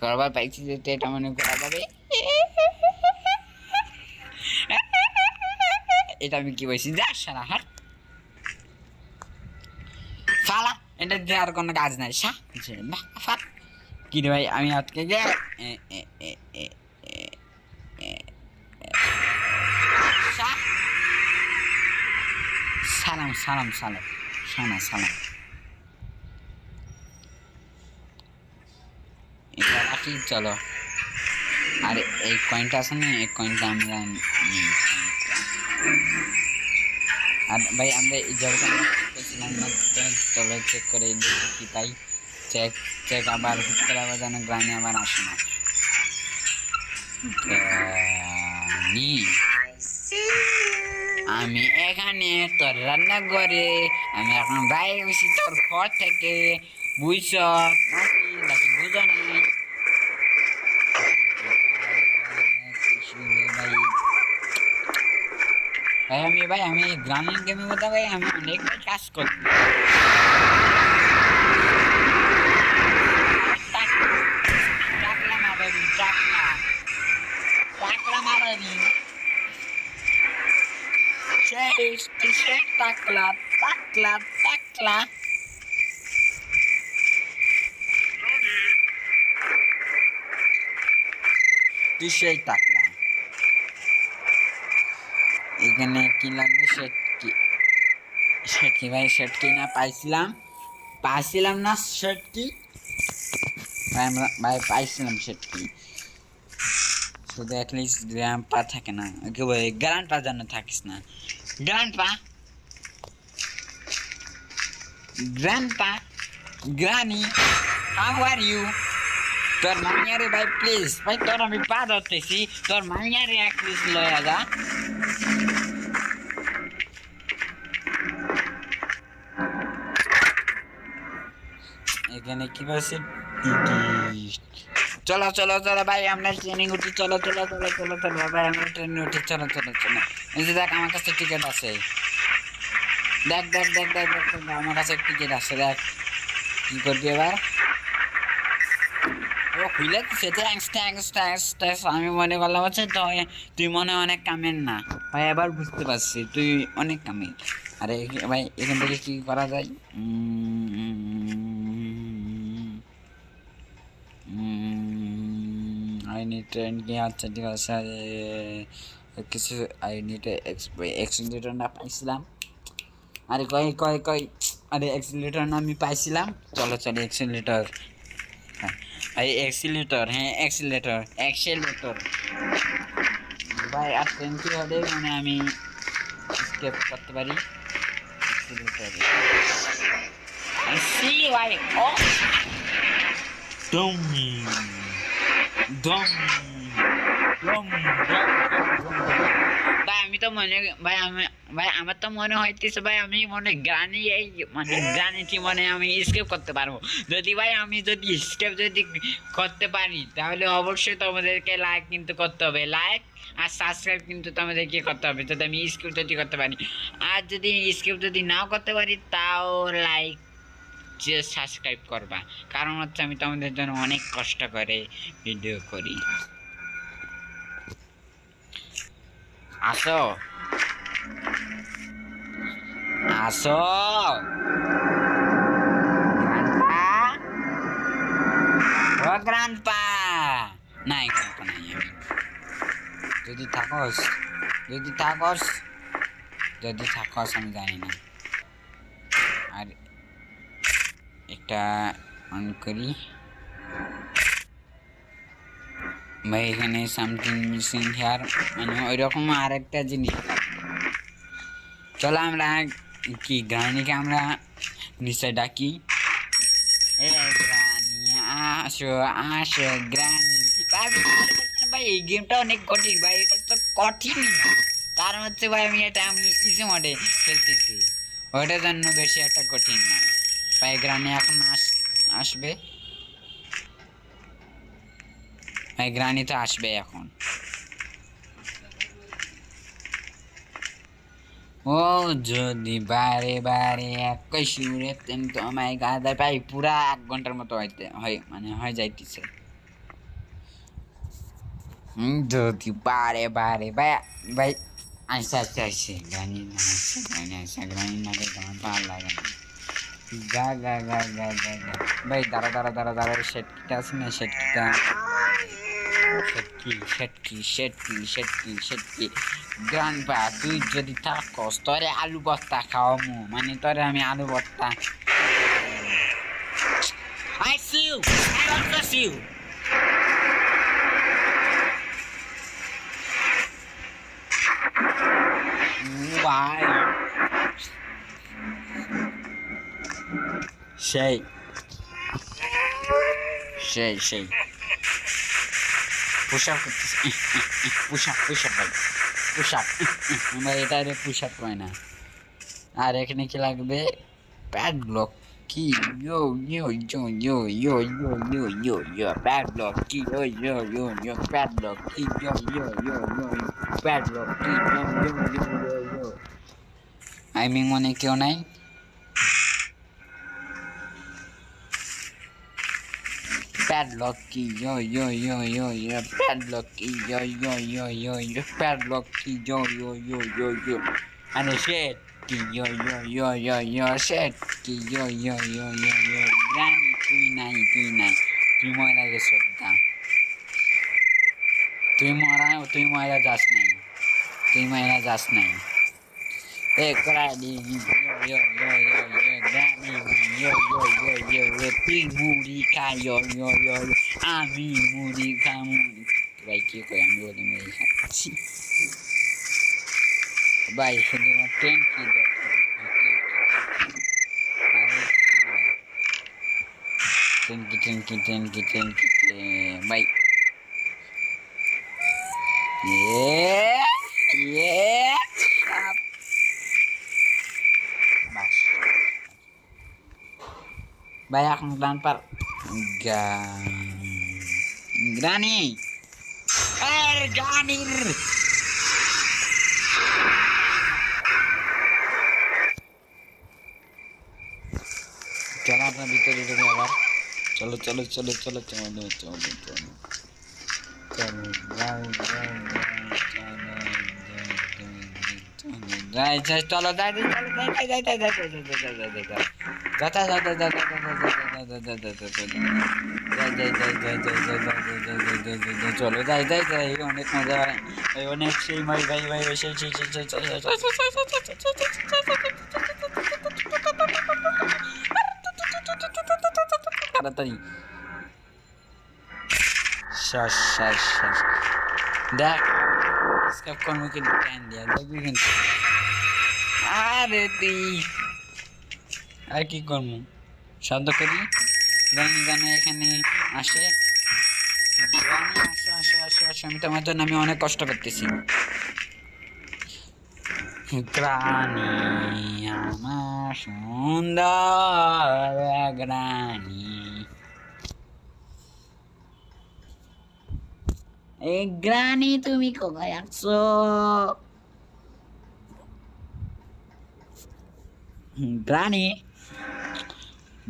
করবার পাইছি যেতে এটা মনে করা যাবে। এটা আমি কি বলছি? যা সারা হাট ফালা, এটা দিয়ে আর কোনো কাজ নাই। কি রে ভাই, আমি আজকে যে সালাম সালাম সালাম সানা সালাম। এটা রাখি, চলো। আর এই কয়েনটা আছে না, এই কয়েনটা আমরা নিই। আর ভাই আমরা এই জায়গাটা করছিলাম না, চলো চেক করে দেখি কি তাই। চেক আবার হুট করে আবার যেন গ্রামে আবার আসে না। আমি এখানে তোর রান্না করে, আমি এখন বাইরে বসি তোর ঘর থেকে, বুঝছ নাকি বুঝো নাই? ভাই আমি গ্রামীণ গেমের মধ্যে ভাই আমি অনেক কাজ করছি। টাকলা তুই সেই টাকলা। এখানে কি লাগবে? সেট কি ভাই, সেট কি না পাইছিলাম না সেট কি ভাই পাইছিলাম সেট কি। শুধু অ্যাটলিস্ট গ্র্যান্ডপা থাকে না, গ্র্যান্ডপা যেন থাকিস না। Grandpa granny, how are you? তোর মাইয়ারে ভাই প্লিজ ভাই, তোর আমি পা ধরতেছি, তোর মাইয়ারে এক প্লিজ লয়া যা। এখানে কি বলছে? চলো চলো চলো ভাই, আমরা ট্রেনে উঠি। চলো চলো চলো চলো চলো ভাই, আমরা ট্রেনে উঠি। চলো চলো চলো। এই যে দেখ, আমার কাছে টিকিট আছে। দেখ দেখ দেখ দেখ দেখ, আমার কাছে টিকিট আছে। দেখ কি করবি এবার? ও খুলে দিচ্ছে। থ্যাংকস। আমি মনে করলাম হচ্ছে তুই মনে অনেক কামের না ভাই, এবার বুঝতে পারছি তুই অনেক কামের। আরে ভাই, এখান থেকে কি করা যায়? আই নিড ট্রেন কি? আচ্ছা ঠিক আছে, কিছু আই নিড এক্সিলেটর না পাইছিলাম। আরে কই আরে এক্সিলেটর না আমি পাইছিলাম। চলো চলো এক্সিলেটর। হ্যাঁ এক্সিলেটর ভাই। আর ট্রেন কি হলে মানে আমি স্কেপ করতে পারি এক্সিলেটরে। I see you, I ডম ডম ডম ভাই আমি তো মনে ভাই আমি ভাই আমার তো মনে হইতেছে ভাই আমি মনে গ্রানি এই মানে গ্রানিটি মনে আমি স্কেপ করতে পারবো যদি ভাই আমি যদি স্কেপ যদি করতে পারি তাহলে অবশ্যই তোমাদেরকে লাইক কিন্তু করতে হবে লাইক আর সাবস্ক্রাইব কিন্তু তোমাদেরকে করতে হবে যদি আমি স্কেপ যদি করতে পারি আর যদি স্কেপ যদি নাও করতে পারি তাও লাইক যে সাবস্ক্রাইব করবা কারণ হচ্ছে আমি তোমাদের জন্য অনেক কষ্ট করে ভিডিও করি আসো আসো গ্রান্ডপা নাই গ্রান্ডপা নাই আমি যদি থাকস আমি জানি না আর একটা অন করি ভাই এখানে সামথিং মিসিং হেয়ার মানে ওই রকম আরেকটা জিনিস চলো আমরা কি গ্রানিকে আমরা নিচে ডাকি এ গ্রানি আসো আসো গ্রানি ভাই এই গেমটা অনেক কঠিন ভাই এটা তো কঠিন না কারণ হচ্ছে ভাই আমি ইজি মোডে খেলতেছি ওইটার জন্য বেশি একটা কঠিন না ভাই গ্রানি এখন আসবে ভাই গ্রানি তো আসবে এখন ও যদি বারে বারে একই সুরে তো আমায় গাদা ভাই পুরা 1 ঘন্টার মতো হয়ে যাইতেছে যদি বারে বারে ভাই আসছে গ্রানি না তোমার ভালো লাগে না গা গা গা গা গা গা ভাই দাঁড়া সেটকিটা আছে না সেটকি গ্রান্ডপা তুই যদি থাকস তোরে আলু ভর্তা খাওয়ামু মানে তোরে আমি আলু ভর্তা I see you. I also see you. Why? Şey. Push up. Push up. আমরা এটারে পুশ আপ করি না আর এখানে কি লাগবে প্যাড ব্লক কি yo pad block কি yo pad block কি yo pad block কি yo I mean মনে কেউ নাই padlock কি yo padlock কি yo padlock কি yo and shit কি yo shit কি yo granny তুই নাই তুই মরা গেছ না তুই মরা যাস নাই एक रानी yo granny yo তুই মুড়ি খা yo আমি মুড়ি খামু ভাই কি কই আমি বলি মুড়ি খাচ্ছি ভাই শুধু ট্রেন কি ট্রেন ভাই ভাই এখন ডান পার গ্রানি গানির চলো আপনার ভিতরে ঢুকে আবার চলো যাই অনেক মজা হয় অনেক সেই ভাই সেই তাড়াতাড়ি শ্বাস দেখ স্কেপ কর্মকে টাইম দেয়া দেখবি কিন্তু আরে তুই আর কি করবো শব্দ করি গানে এখানে আসে গ্রানি, আসো আসো আসো আসো, আমি তোমার জন্য আমি অনেক কষ্ট করতেছি। গ্রানি আমার সুন্দর গ্রানি, এই গ্রানি তুমি কোথায় আছো? Granny,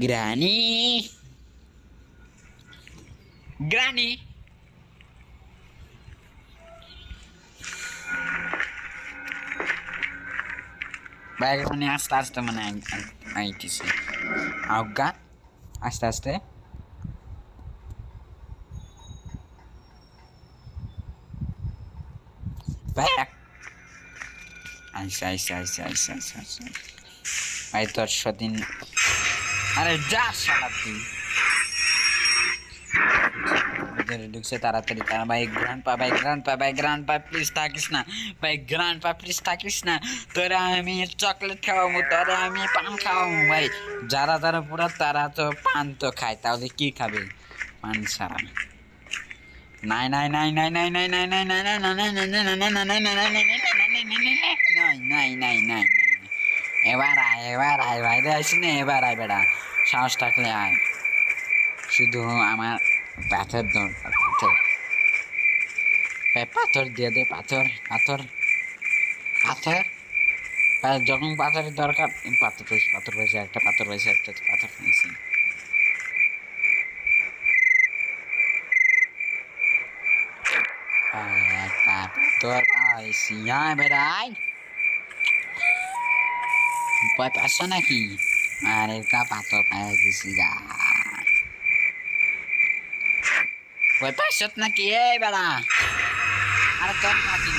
granny, granny. বাইরে মানে আস্তে আস্তে মানে আইতেছে আজ্ঞা, আস্তে আস্তে। ভাই আইসা আইসা আইসা আইসা আইসা আইসা ভাই তোর সদিন, আরে যা শালা তুই ভিতরে ঢুকছে তাড়াতাড়ি তারা। ভাই গ্র্যান্ডপা, ভাই গ্র্যান্ডপা, ভাই গ্র্যান্ডপা প্লিজ থাকিস না, ভাই গ্র্যান্ডপা প্লিজ থাকিস না, তোরা আমি চকলেট খাওয়াবো, তোরা আমি পান খাওয়াবো। ভাই যারা যারা পুরা তারা তো পান তো খায়, তাহলে কি খাবে পান ছাড়া? নাই নাই নাই নাই নাই নাই নাই নাই নাই নাই নাই নাই নাই নাই, এবার আয়, এবার আয় ভাই, আসি না, এবার আয় বেটা, সাহস থাকলে আয়। শুধু আমার পাথর দরকার, পাথর, পাথর দিয়ে দে, পাথর পাথর পাথর। যখন পাথরের দরকার, পাথর পাইছি, পাথর পাইছি, একটা পাথর পাইছি, একটা পাথর পাইছি। একটা পাথর পাইছি, হ্যাঁ বেড়াই ভয় পাচ্ছ নাকি? আর একটা পাথর পাই গেছি গা, ভয় পাচ্ছ নাকি এ বেড়া? আরে তোর নাকি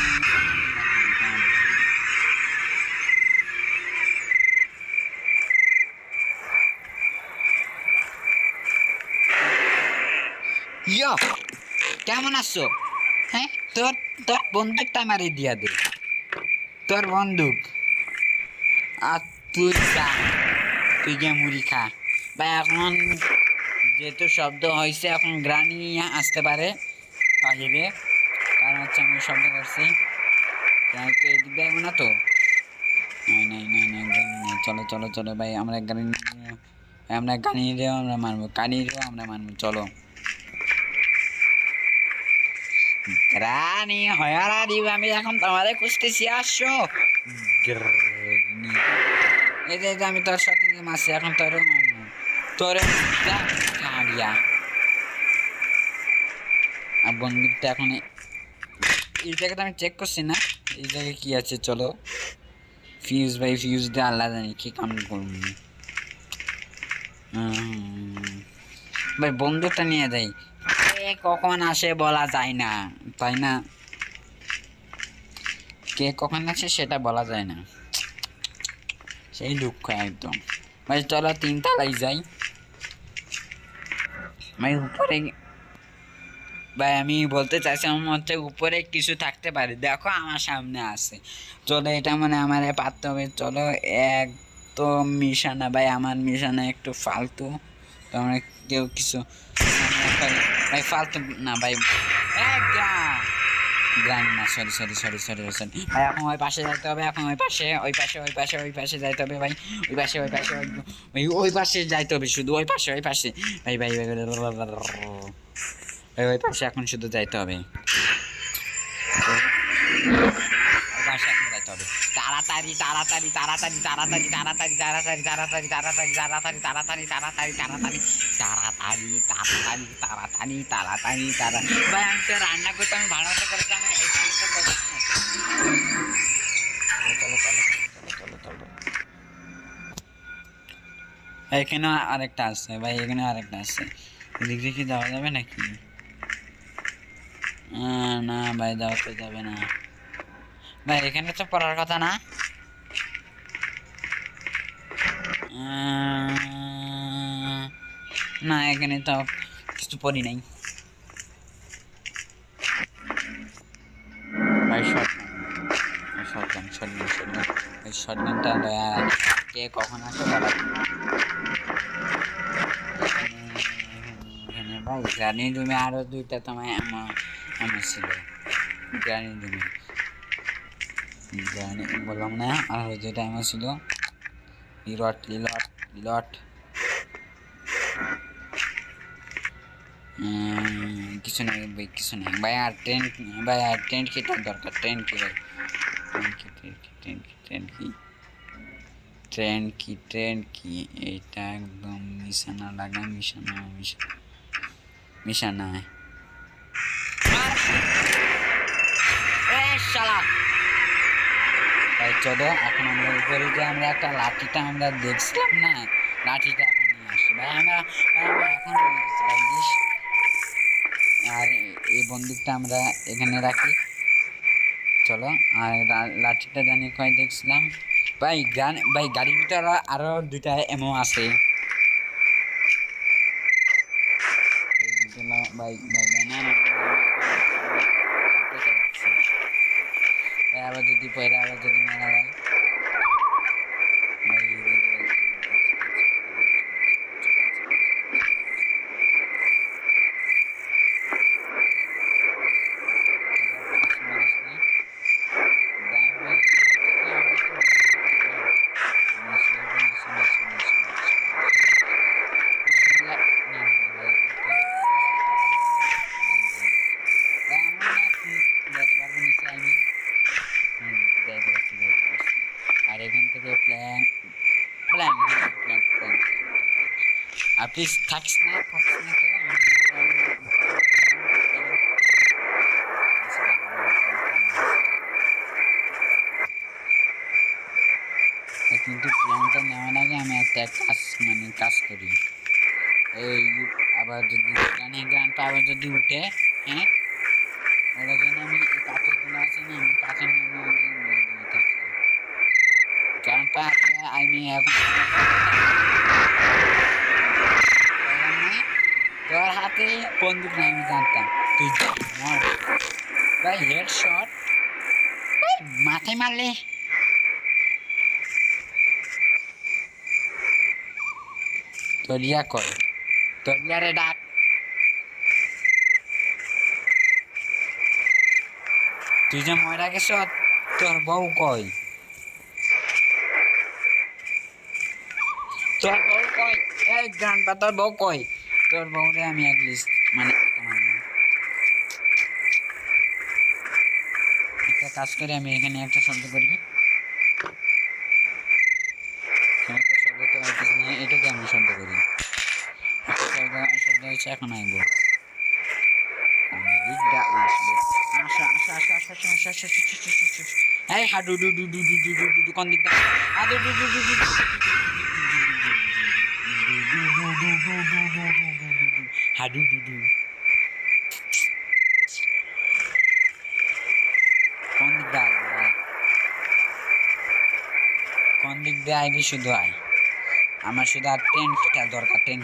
ইয়ো, কেমন আছো? হ্যাঁ, তোর তোর বন্দুকটা মারি দিয়া দে, তোর বন্দুক। আর তুই যা, তুই গিয়ে মুড়ি খা। ভাই এখন যেহেতু শব্দ হয়েছে, এখন গ্রানি আসতে পারে বাহিরে, কারণ হচ্ছে আমি শব্দ করছি। তো এদিক দিয়ে না তো, নাই নাই নাই নাই গ্রানি নাই, চলো চলো চলো ভাই, আমরা গ্রানি, আমরা গানিরেও আমরা মানবো, কানিরেও আমরা মানবো, চলো। রানী হয়ারা দিব, আমি এখন তোমারে খুঁজতেছি, আসো। এই যে আমি তোর সাথে মারছি, এখন তোরে মারবো, তোরে খাবিয়া। আর বন্দুকটা এখন এই জায়গাটা আমি চেক করছি না, এই জায়গায় কি আছে, চলো। ফিউজ ভাই, ফিউজ দিয়ে আল্লাহ জানি কি কাম করবো। ভাই বন্দুকটা নিয়ে যাই, কে কখন আসে বলা যায় না, তাই না? কে কখন আসে সেটা বলা যায় না, সেই দুঃখ একদম। ভাই চলো 3 তলায় যাই। ভাই উপরে, ভাই আমি বলতে চাইছি আমার হচ্ছে উপরে কিছু থাকতে পারে, দেখো আমার সামনে আছে, চলো এটা মানে আমার পারতে হবে। চলো একদম মিশানা ভাই, আমার মিশানা একটু ফালতু, তোমরা কেউ কিছু ভাই ফালতু না ভাই, গ্রাম না, sorry sorry sorry sorry sorry ভাই, এখন ওই পাশে যাইতে হবে, এখন ওই পাশে ওই পাশে ওই পাশে ওই পাশে যাইতে হবে ভাই, ওই পাশে ওই পাশে ভাই, ওই পাশে যাইতে হবে শুধু, ওই পাশে ওই পাশে ভাই ভাই ভাই ভাই, ওই পাশে এখন শুধু যাইতে হবে, ওই পাশে এখন যাইতে হবে, তাড়াতাড়ি তাড়াতাড়ি তাড়াতাড়ি তাড়াতাড়ি তাড়াতাড়ি তাড়াতাড়ি তাড়াতাড়ি তাড়াতাড়ি তাড়াতাড়ি তাড়াতাড়ি তাড়াতাড়ি তাড়াতাড়ি তাড়াতাড়ি তাড়াতাড়ি তাড়াতাড়ি তাড়াতাড়ি তাড়াতাড়ি ভাই, আমি তো রান্না করতে আমি ভালো মতো করেছি, আমি এখানে আরেকটা আছে ভাই, এখানে আরেকটা আছে, এদিক দিয়ে কি যাওয়া যাবে নাকি? না ভাই, যাওয়া তো যাবে না ভাই, এখানে তো পড়ার কথা না। না এখানে তো কিছু পড়ি নাই ভাই, শটগান শটগান শটগান এই শটগানটা কে কখন আসে ভাই, ভাই গ্রানি রুমে আরো দুইটা তোমায় আমার ছিল গ্রানি রুমে গ্রানি বললাম না আরো দুইটা আমার ছিল লিলট লিলট লিলট কিছু নেই ভাই কিছু নেই ভাই আর টেন্ট কিটার দরকার টেন্ট কি ভাই ট্রেন কি এটা একদম মিশানা লাগা মিশানা শালা ভাই চলো এখন আমরা উপরে যে আমরা একটা লাঠিটা আমরা দেখছিলাম না লাঠিটা এখন নিয়ে আসি ভাই আমরা এখন ভাই আর এই বন্দুকটা আমরা এখানে রাখি চলো আর লাঠিটা জানি কয় দেখছিলাম ভাই গাড়ির ভিতরে আরো দুইটা এমও আছে ভাই আবার যদি পয়লা আবার যদি মেলা ভাই আর এখান থেকে প্ল্যান আপনি থাকিস না কিন্তু প্ল্যানটা নেওয়ার আগে আমি একটা কাজ করি এই আবার যদি গানটা আবার যদি উঠে হ্যাঁ ওরা জন্য আমি কাঠেরগুলো আছে না আমি কাঠের নামে থাকি গানটা আমি এখন তোর হাতে বন্দুক না আমি জানতাম তুই ভাই হেড শট মাথায় মারলে তরিয়া কয় তরিয়ারে ডাক তুই যে ময়রা গেছ তোর বউ কই এই গানটা তোর বউ কই তোর বউরে আমি এক লিস্ট একটা কাজ করে আমি এখানে একটা শব্দ করি এটাকে আমি শব্দ করি শব্দ হচ্ছে এখন আইব এই হাডু ডু ডু ডু ডু ডু ডু ডু কোন দিক হাডু ডু ডু ডু ডু হাডু ডু ডু কোন দিক দিয়ে আইবি শুধু আয় আমার শুধু আর টেন্টটা দরকার টেন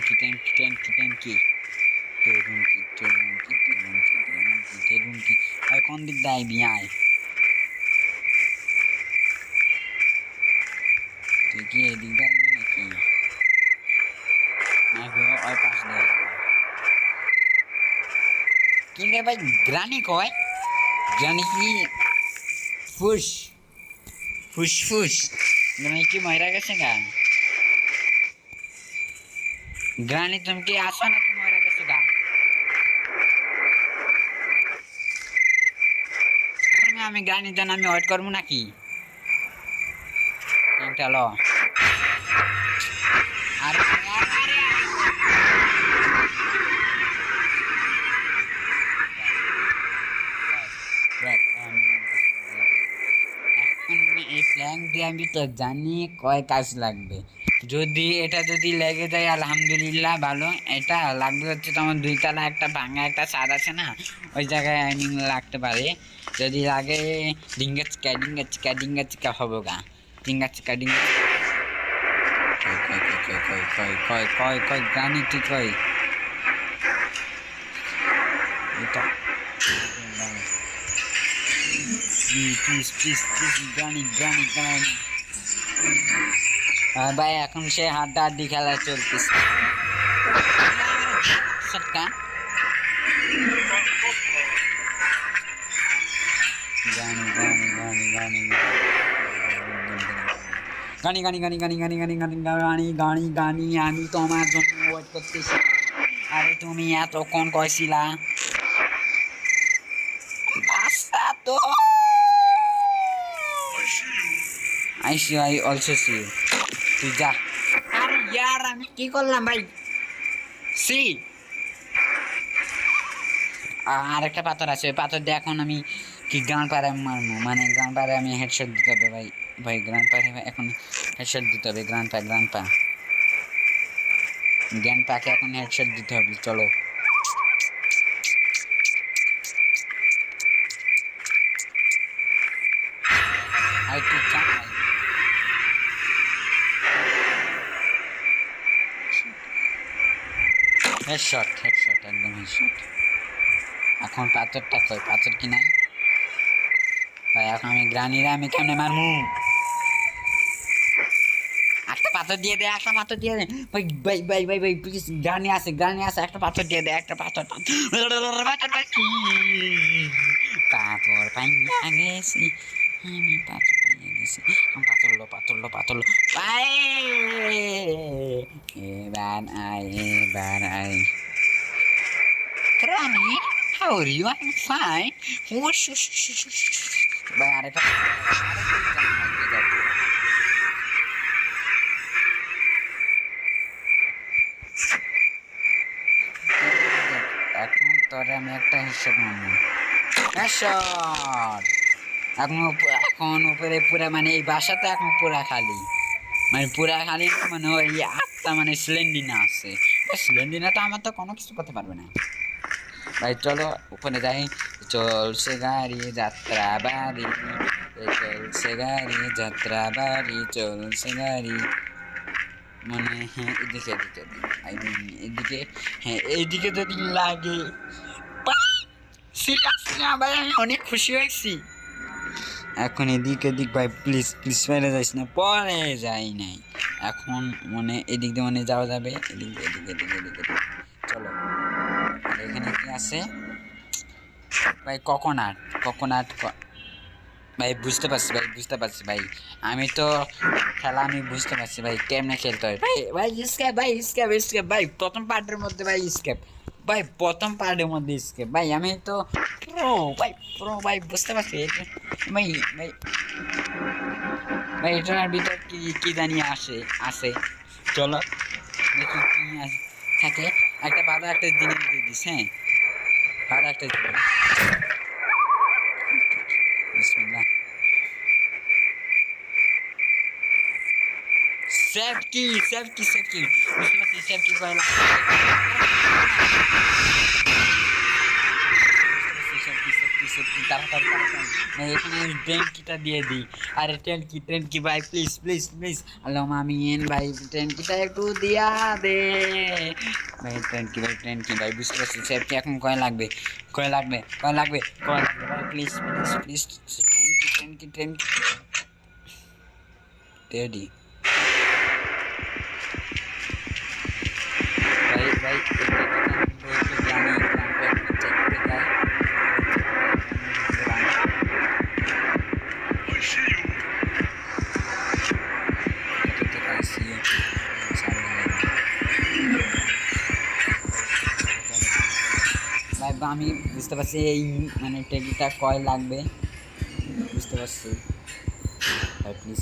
কি কোন দিক দিয়ে আইবি আয় তুই কি এই দিক দিয়ে আইবি নাকি ওই পাশ দিয়ে কি রে ভাই গ্রানি কয় গ্রানি কি ফুস গ্রানি কি ময়রা গেছে গা গ্রানি তুমি কি আসো নাকি ময়রা গেছে গা আমি গ্রানির জন্য আমি ওয়েট করবো নাকি চলো আর এই প্ল্যান দিয়ে আমি তো জানি কয় কাজ লাগবে যদি এটা যদি লেগে যায় আলহামদুলিল্লাহ ভালো এটা লাগবে হচ্ছে তোমার 2 তলা একটা ভাঙা একটা ছাদ আছে না ওই জায়গায় আইমিং লাগতে পারে যদি লাগে ডিঙ্গা হবে গা ডিঙ্গা কয় গানি তুই কই এটা প্লিজ গানি ভাই এখন সে হাড্ডি খেলা চলতেছে গানি গানি গানি গানি গানি গানি গানি গানি গানি গানি গানি গানি গানি গানি আমি তোমার জন্য ওয়েট করতেছি। আরে তুমি এতক্ষণ কইছিলা বাসা তো I see, I also see you. তুই যা। আরে ইয়ার আমি কি করলাম ভাই? সি আর একটা পাথর আছে, ওই পাথর দিয়ে এখন আমি কি গান পারে মারবো, মানে গান পারে আমি হেডশট দিতে হবে ভাই। ভাই গ্রান্ড পারে এখন হেডশট দিতে হবে, গ্রান্ড পা জ্ঞান পাকে এখন হেডশট দিতে হবে। চলো আর তুই যা ভাই। হেডশট একদম হেডশট। এখন পাথরটা কই, পাথর কি নাই ভাই? এখন আমি গ্রানিরা আমি কেমনে মারমু? একটা পাথর দিয়ে দে, একটা পাথর দিয়ে দে ভাই ভাই ভাই ভাই ভাই প্লিজ। গ্রানি আছে একটা পাথর দিয়ে দে, একটা পাথর পাথর পাইয়া গেছি আমি, পাথর পাইয়া গেছি। পাথর লো ভাই। এবার I granny, how are you? I'm fine. ভাই আরেকটা এখন তোরে আমি একটা হিসাব মানবো। এখন উপরে পুরা মানে এই বাসাতে এখন পুরা খালি, মানে পুরা খালি মানে ওই 8টা মানে সিলিন্ডিনা আছে। সিলিন্ডিনা তো আমার তো কোনো কিছু করতে পারবে না ভাই। চলো উপরে যাই। চলছে গাড়ি যাত্রা বাড়ি, চলছে গাড়ি যাত্রা বাড়ি, চলছে গাড়ি মানে হ্যাঁ এদিকে এদিকে হ্যাঁ এইদিকে যদি লাগে ভাই আমি অনেক খুশি হয়েছি। এখন এদিক ভাই প্লিজ মেরে যাইস না, পরে যাই নাই এখন মানে এদিক দিয়ে মানে যাওয়া যাবে। এদিকে চলো। আর এখানে কি আছে ভাই? কোকোনাট ভাই বুঝতে পারছি ভাই। আমি তো খেলা আমি বুঝতে পারছি ভাই কেমনে খেলতে হয় ভাই স্কেপ ভাই প্রথম পার্টের মধ্যে ভাই স্কেপ ভাই আমি তো প্রো ভাই বুঝতে পারছি ভাই এটার ভিতর কি জানি আসে। চলো দেখি কি থাকে। একটা ভালো একটা জিনিস দিয়ে দিস। হ্যাঁ ভালো একটা জিনিস। বিসমিল্লাহ। সেভ কি বুঝতে পারছি সেভ কি কয়লা তাড়াতাড়ি এখানে ট্রেন কিটা দিয়ে দিই। আরে ট্রেন কি ভাই প্লিজ আল্লাহ আমিন ভাই ট্রেন কিটা একটু দিয়া দে ভাই। ট্রেন কি ভাই বুঝতে পারছি সেফটি এখন কয় লাগবে ভাই প্লিজ ট্রেন কি রেডি ভাই আমি বুঝতে পারছি এই মানে টেকিটা কয় লাগবে বুঝতে পারছি ভাই। প্লিজ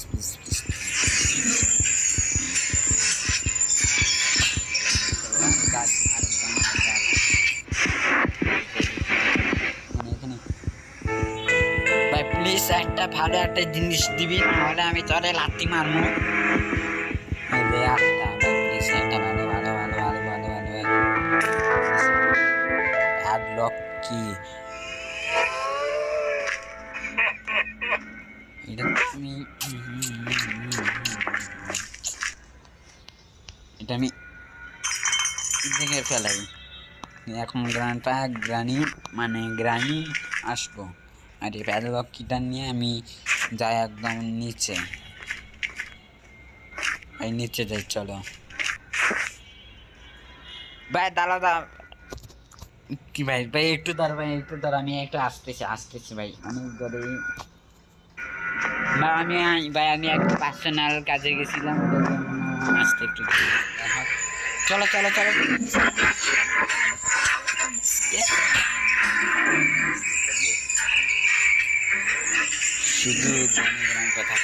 মানে এখানে ভাই প্লিজ একটা ভালো একটা জিনিস দিবি, নাহলে আমি তোরে লাথি মারবো। একটা ভাই প্লিজ একটা ভালো লক কি এটা আমি দেখে ফেলাই। এখন গ্রানি আসবো। আর এই প্যাডলক কিটা নিয়ে আমি যাই একদম নিচে যাই। চলো ভাই দাঁড়া কি ভাই ভাই একটু দাঁড়া ভাই, একটু দাঁড়া, আমি একটু আসতেছি ভাই, আমি ধরে ভাই আমি একটা পার্সোনাল কাজে গেছিলাম, ওটার জন্য আসতে একটু দেখা। চলো চলো চলো, শুধু গ্রাম কথা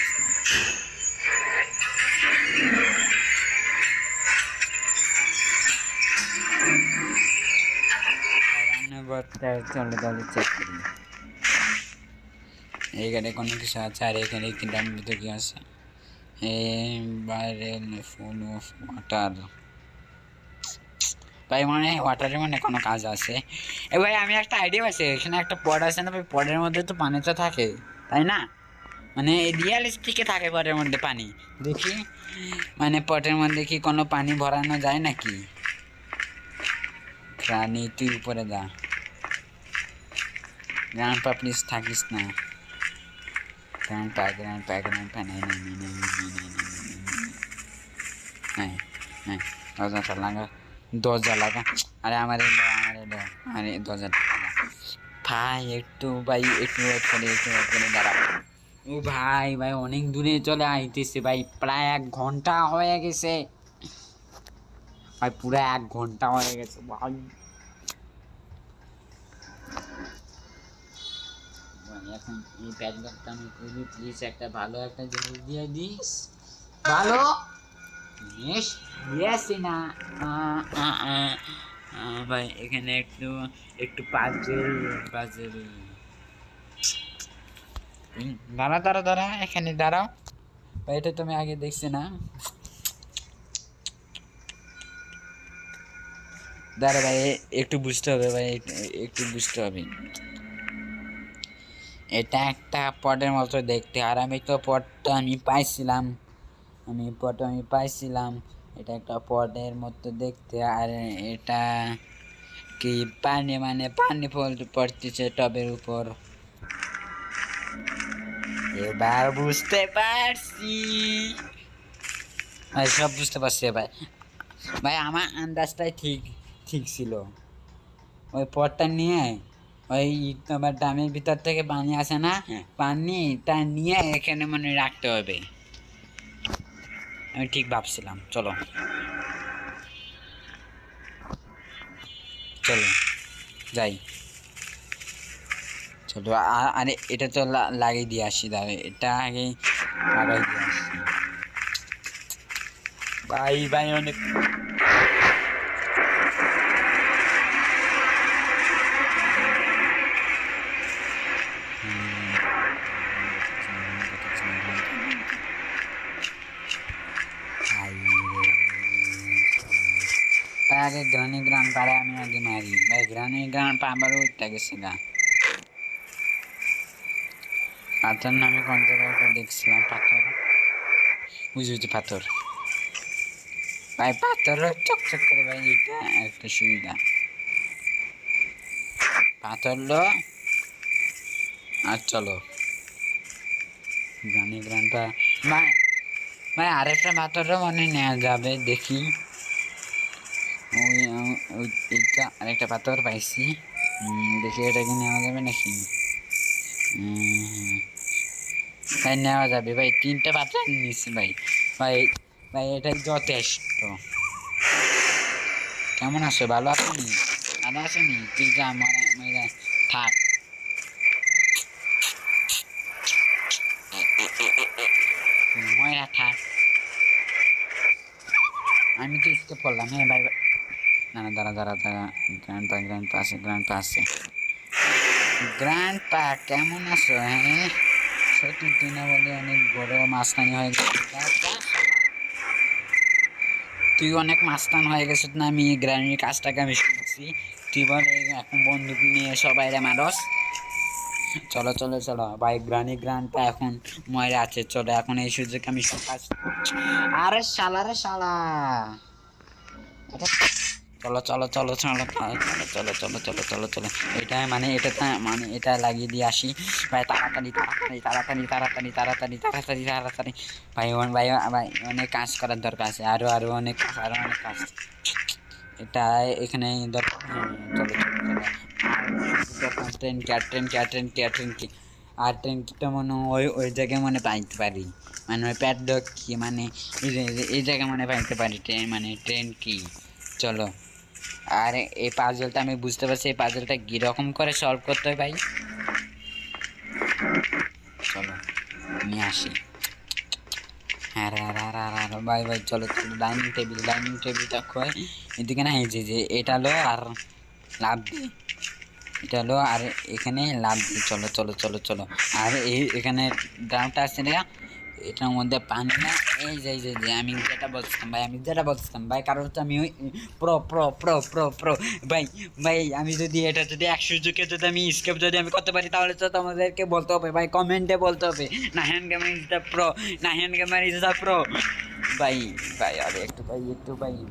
রান্নাঘরটা চলো তাহলে চেক করি, এইখানে কোনো কিছু আছে, আর এখানে কিনলাম ভিতরে কি আছে, বাইরে ফুল অফ ওয়াটার ভাই, মানে ওয়াটারের মানে কোনো কাজ আছে। এ ভাই আমি একটা আইডিয়া আছে, এখানে একটা পট আছে না ভাই, পটের মধ্যে তো পানি তো থাকে তাই না, মানে রিয়ালিস্টিকে থাকে পটের মধ্যে পানি, দেখি মানে পটের মধ্যে কি কোনো পানি ভরানো যায় নাকি। প্রাণী তুই উপরে যা, গ্রান্ডপা প্লিজ থাকিস না, গ্রান্ডপা নাই দরজাটা লাগা, দরজা লাগা, আরে আমার এলো আরে দরজাটা লাগা ভাই, একটু ভাই একটু ওয়েট করে দাঁড়া। ও ভাই ভাই অনেক দূরে চলে আইতেছে ভাই, প্রায় 1 ঘন্টা হয়ে গেছে ভাই, পুরো 1 ঘন্টা হয়ে গেছে ভাই। এখন এই প্যাডলকটা আমি খুবই প্লিজ একটা ভালো একটা জিনিস দিয়ে দিস, ভালো জিনিস দিয়েছি না। ভাই এখানে একটু একটু পাজেল দাঁড়া এখানে দাঁড়াও ভাই, এটা তুমি আগে দেখছি না, দাঁড়া ভাই একটু বুঝতে হবে ভাই, একটু বুঝতে হবে, এটা একটা পটের মতো দেখতে, আর আমি তো পটটা আমি পাইছিলাম, এটা একটা পটের মতো দেখতে, আর এটা কি পানি মানে পানি পড়তেছে টবের উপর, এবার বুঝতে পারছি ভাই, সব বুঝতে পারছি ভাই, ভাই আমার আন্দাজটাই ঠিক ছিল, ওই পটটা নিয়ে ওই তোমার ড্রামের ভিতর থেকে পানি আসে না, পানিটা নিয়ে এখানে মনে রাখতে হবে, আমি ঠিক ভাবছিলাম। চলো যাই, চলো আরে এটা তো লাগিয়ে দিয়ে আসি, দাঁড়ে এটা আগে লাগাই দিয়ে আসি ভাই অনেক আগে গ্রান পারে আমি আগে মারি ভাই, গ্রান পা আবার উঠতে গেছে গা, পাথর নামে কোন জায়গায় দেখছিলাম, পাথর বুঝি পাথর ভাই, পাথর চকচক করে ভাই, এটা একটা সুবিধা, পাথর লো আর চলো গ্রানটা ভাই আরেকটা পাথরও মনে নেওয়া যাবে, দেখি এইটা আরেকটা পাথর পাইছি, দেখি এটা কি নেওয়া যাবে নাকি, ভাই নেওয়া যাবে ভাই, 3টে পাথর নিচ্ছি ভাই, ভাই এটাই যথেষ্ট। কেমন আছো, ভালো আছোনি? তুই যা মেরা থাক, ময়রা থাক, আমি তো স্কেপ করলাম, হ্যাঁ ভাই না দাঁড়া গ্র্যান্ড পা কেমন আছো, হ্যাঁ সত্যি তুই না বলে অনেক বড় মাস্তানি হয়ে গেছিস, তুই অনেক মাস্তান হয়ে গেছিস না, আমি গ্রামের কাজটাকে আমি শুনছি, তুই বলে এখন বন্দুক নিয়ে সবাই রে মারস, চলো ভাই, গ্রান্ডপা এখন ময়রা আছে, চলো এখন এই সুযোগ আমি কাজ, আরে শালা চলো এটা মানে এটা লাগিয়ে দিয়ে আসি ভাই, তাড়াতাড়ি ভাই অনেক কাজ করার দরকার আছে, আরো অনেক কাজ, এটা এখানে দরকার, চলো আর ট্রেন কিটা মনে ওই জায়গায় মনে পাইতে পারি, মানে ওই প্যাডলক কি মানে এই জায়গায় মনে পাইতে পারি ট্রেন, মানে ট্রেন কি। চলো, আর এই পাজলটা আমি বুঝতে পারছি, এই পাজলটা কীরকম করে সলভ করতে হয় ভাই। চলো নিয়ে আসি। হ্যাঁ ভাই ভাই চলো চলো, ডাইনিং টেবিলটা খোয় এদিকে না, এই যে এটা লো আর লাভ দিই, এটা হলো আর এখানে লাভ দিই। চলো চলো চলো চলো, আর এখানে ড্রামটা আসছে না, এটার মধ্যে পানি না, এই যে আমি যেটা বলছিলাম ভাই, কারণ হচ্ছে আমি ওই প্রো ভাই আমি যদি এটা যদি 100 যুগে যদি আমি স্কেপ যদি আমি করতে পারি, তাহলে তো তোমাদেরকে বলতে হবে ভাই, কমেন্টে বলতে হবে Nahiyan gamer is the pro ভাই। আরে একটু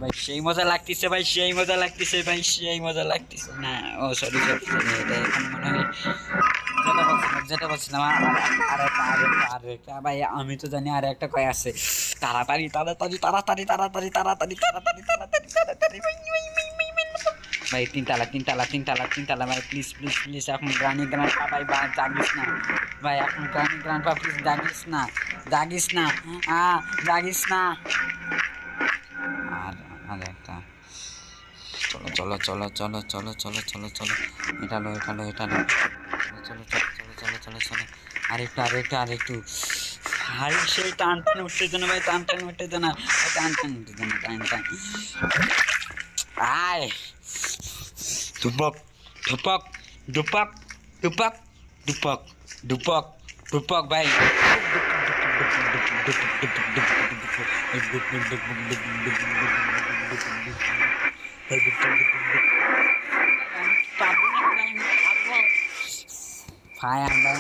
ভাই সেই মজা লাগতেছে না, ও সরি এটা এখন মনে হয় যেটা বলছিলাম আরেকটা ভাই, আমি তো জানি আর একটা কয় আছে, তাড়াতাড়ি ভাই, তিনতলা ভাই, প্লিজ এখন গ্রানি ভাই জাগিস না ভাই, এখন গ্রানি প্লিজ জাগিস না আর একটা। চলো এটা লো চলো আরেকটু হারি, সেই টান উঠতে না ভাই, টান উঠতে না আয় ধুপক ভাই। ভাই আমরা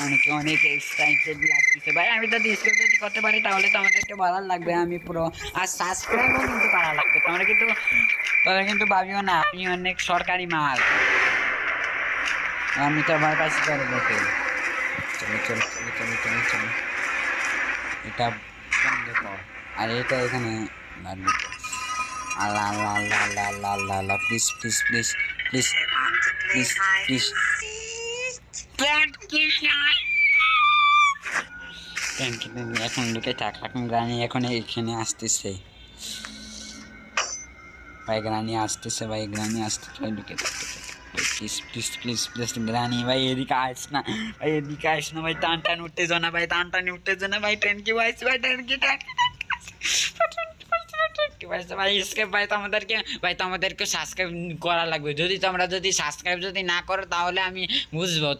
অনেক এক্সাইটেড লাগতেছে ভাই, আমি যদি স্কেপ যদি করতে পারি তাহলে তো আমাদেরকে ভালো লাগবে, আমি পুরো আর সাবস্ক্রাইবও কিন্তু করা লাগবে, তোমরা কিন্তু ভাবিও না আমি অনেক সরকারি মাল, আমি তো আমার কাছে করে দেখে। চলো এটা দেখো, আর এটা এখানে আল্লাহ প্লিজ এখন ঢুকে থাক, এখন গ্রানি এখন এখানে আসতেছে ভাই, ঢুকে থাকতে প্লিজ গ্রানি ভাই, এদিকে আস না ভাই, টান উঠতে জানা ভাই, ট্রেন কি ভাই, ভাই স্কেপ ভাই, তোমাদেরকে সাবস্ক্রাইব করা লাগবে, তোমরা যদি সাবস্ক্রাইব যদি না করো তাহলে আমি বুঝবো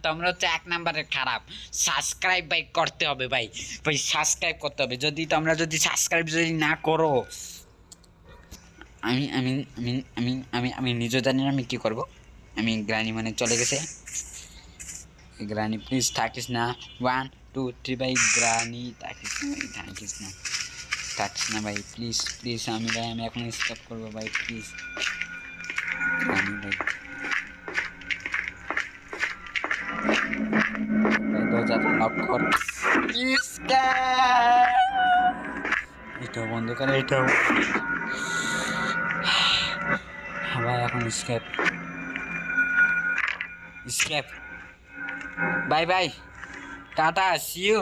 তোমরা হচ্ছে 1 নাম্বারের খারাপ। সাবস্ক্রাইব ভাই করতে হবে ভাই, সাবস্ক্রাইব করতে হবে, তোমরা যদি সাবস্ক্রাইব যদি না করো, আমি নিজে জানি না আমি কি করব। আমি গ্রানি মানে চলে গেছে, গ্রানি প্লিজ থাকিস না, 1 2 3 ভাই, গ্রানি থাকিস না ভাই, প্লিজ আমি এখন স্টপ করবো ভাই, প্লিজ গ্রানি ভাই, দরজাটা লক কর, এটাও বন্ধ করে, এটাও ভাই, এখন escape bye tata, see you.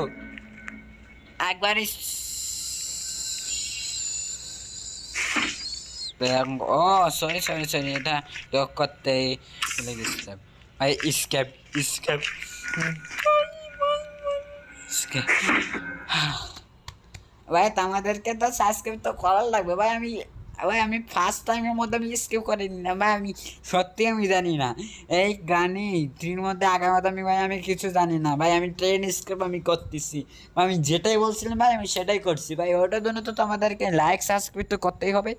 একবারই ও সরি এটা লক করতে ভুলে গেছিলাম ভাই, স্কেপ ভাই, তোমাদেরকে তো সাবস্ক্রাইব তো করার লাগবে ভাই, আমি ফার্স্ট টাইমের মধ্যে আমি স্কিপ করে নিলাম ভাই, আমি সত্যি আমি জানি না এই গানে ট্রেনের মধ্যে আগামাতে আমি কিছু জানি না ভাই, আমি ট্রেন স্কিপ আমি করতেছি, আমি যেটাই বলছিলাম ভাই আমি সেটাই করছি ভাই, ওটার জন্য তো তোমাদেরকে লাইক সাবস্ক্রাইব তো করতেই হবে,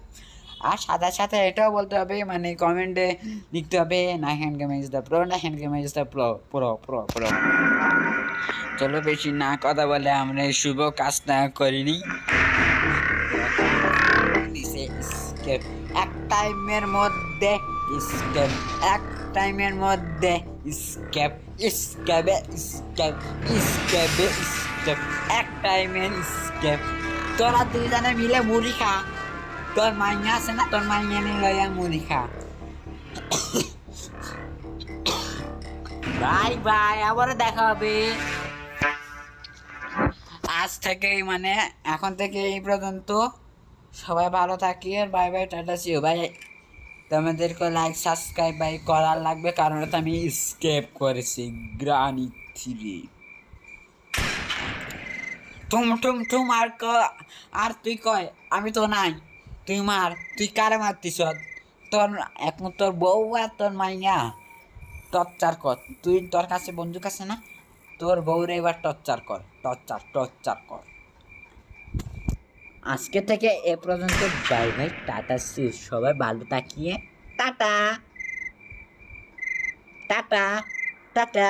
আর সাথে এটাও বলতে হবে, মানে কমেন্টে লিখতে হবে Nahiyan gamer is the pro. চলো বেশি না কথা বলে আমরা এই শুভ কাজটা করিনি, এক টাইমের মধ্যে স্কেপ এক টাইমের স্কেপ, তোরা দুইজনে মিলে মুড়ি খা, তোর মাইয়া আছে না, তোর মাইয়া নিয়ে লইয়া মুড়ি খা, বাই বাই, আবারও দেখা হবে। আজ থেকে মানে এখন থেকে এই পর্যন্ত, সবাই ভালো থাকি আর বাই বাই, টাটা সিও ভাই। তোমাদেরকে লাইক সাবস্ক্রাইব ভাই করার লাগবে, কারণ তো আমি স্কেপ করেছি গ্রানি থ্রি। তুম তুম তুম আর তুই কয় আমি তো নাই, তুই মার, তুই কারে মারতিস? তোর এখন তোর বউ আর তোর মাইয়া টর্চার কর। তুই তোর কাছে বন্দুক আছে না? তোর বউরে এবার টর্চার কর, টর্চার কর। আজকে থেকে এ পর্যন্ত, বাই বাই, টাটা শেষ। সবাই ভালো তাকিয়ে টাটা টাটা টাটা।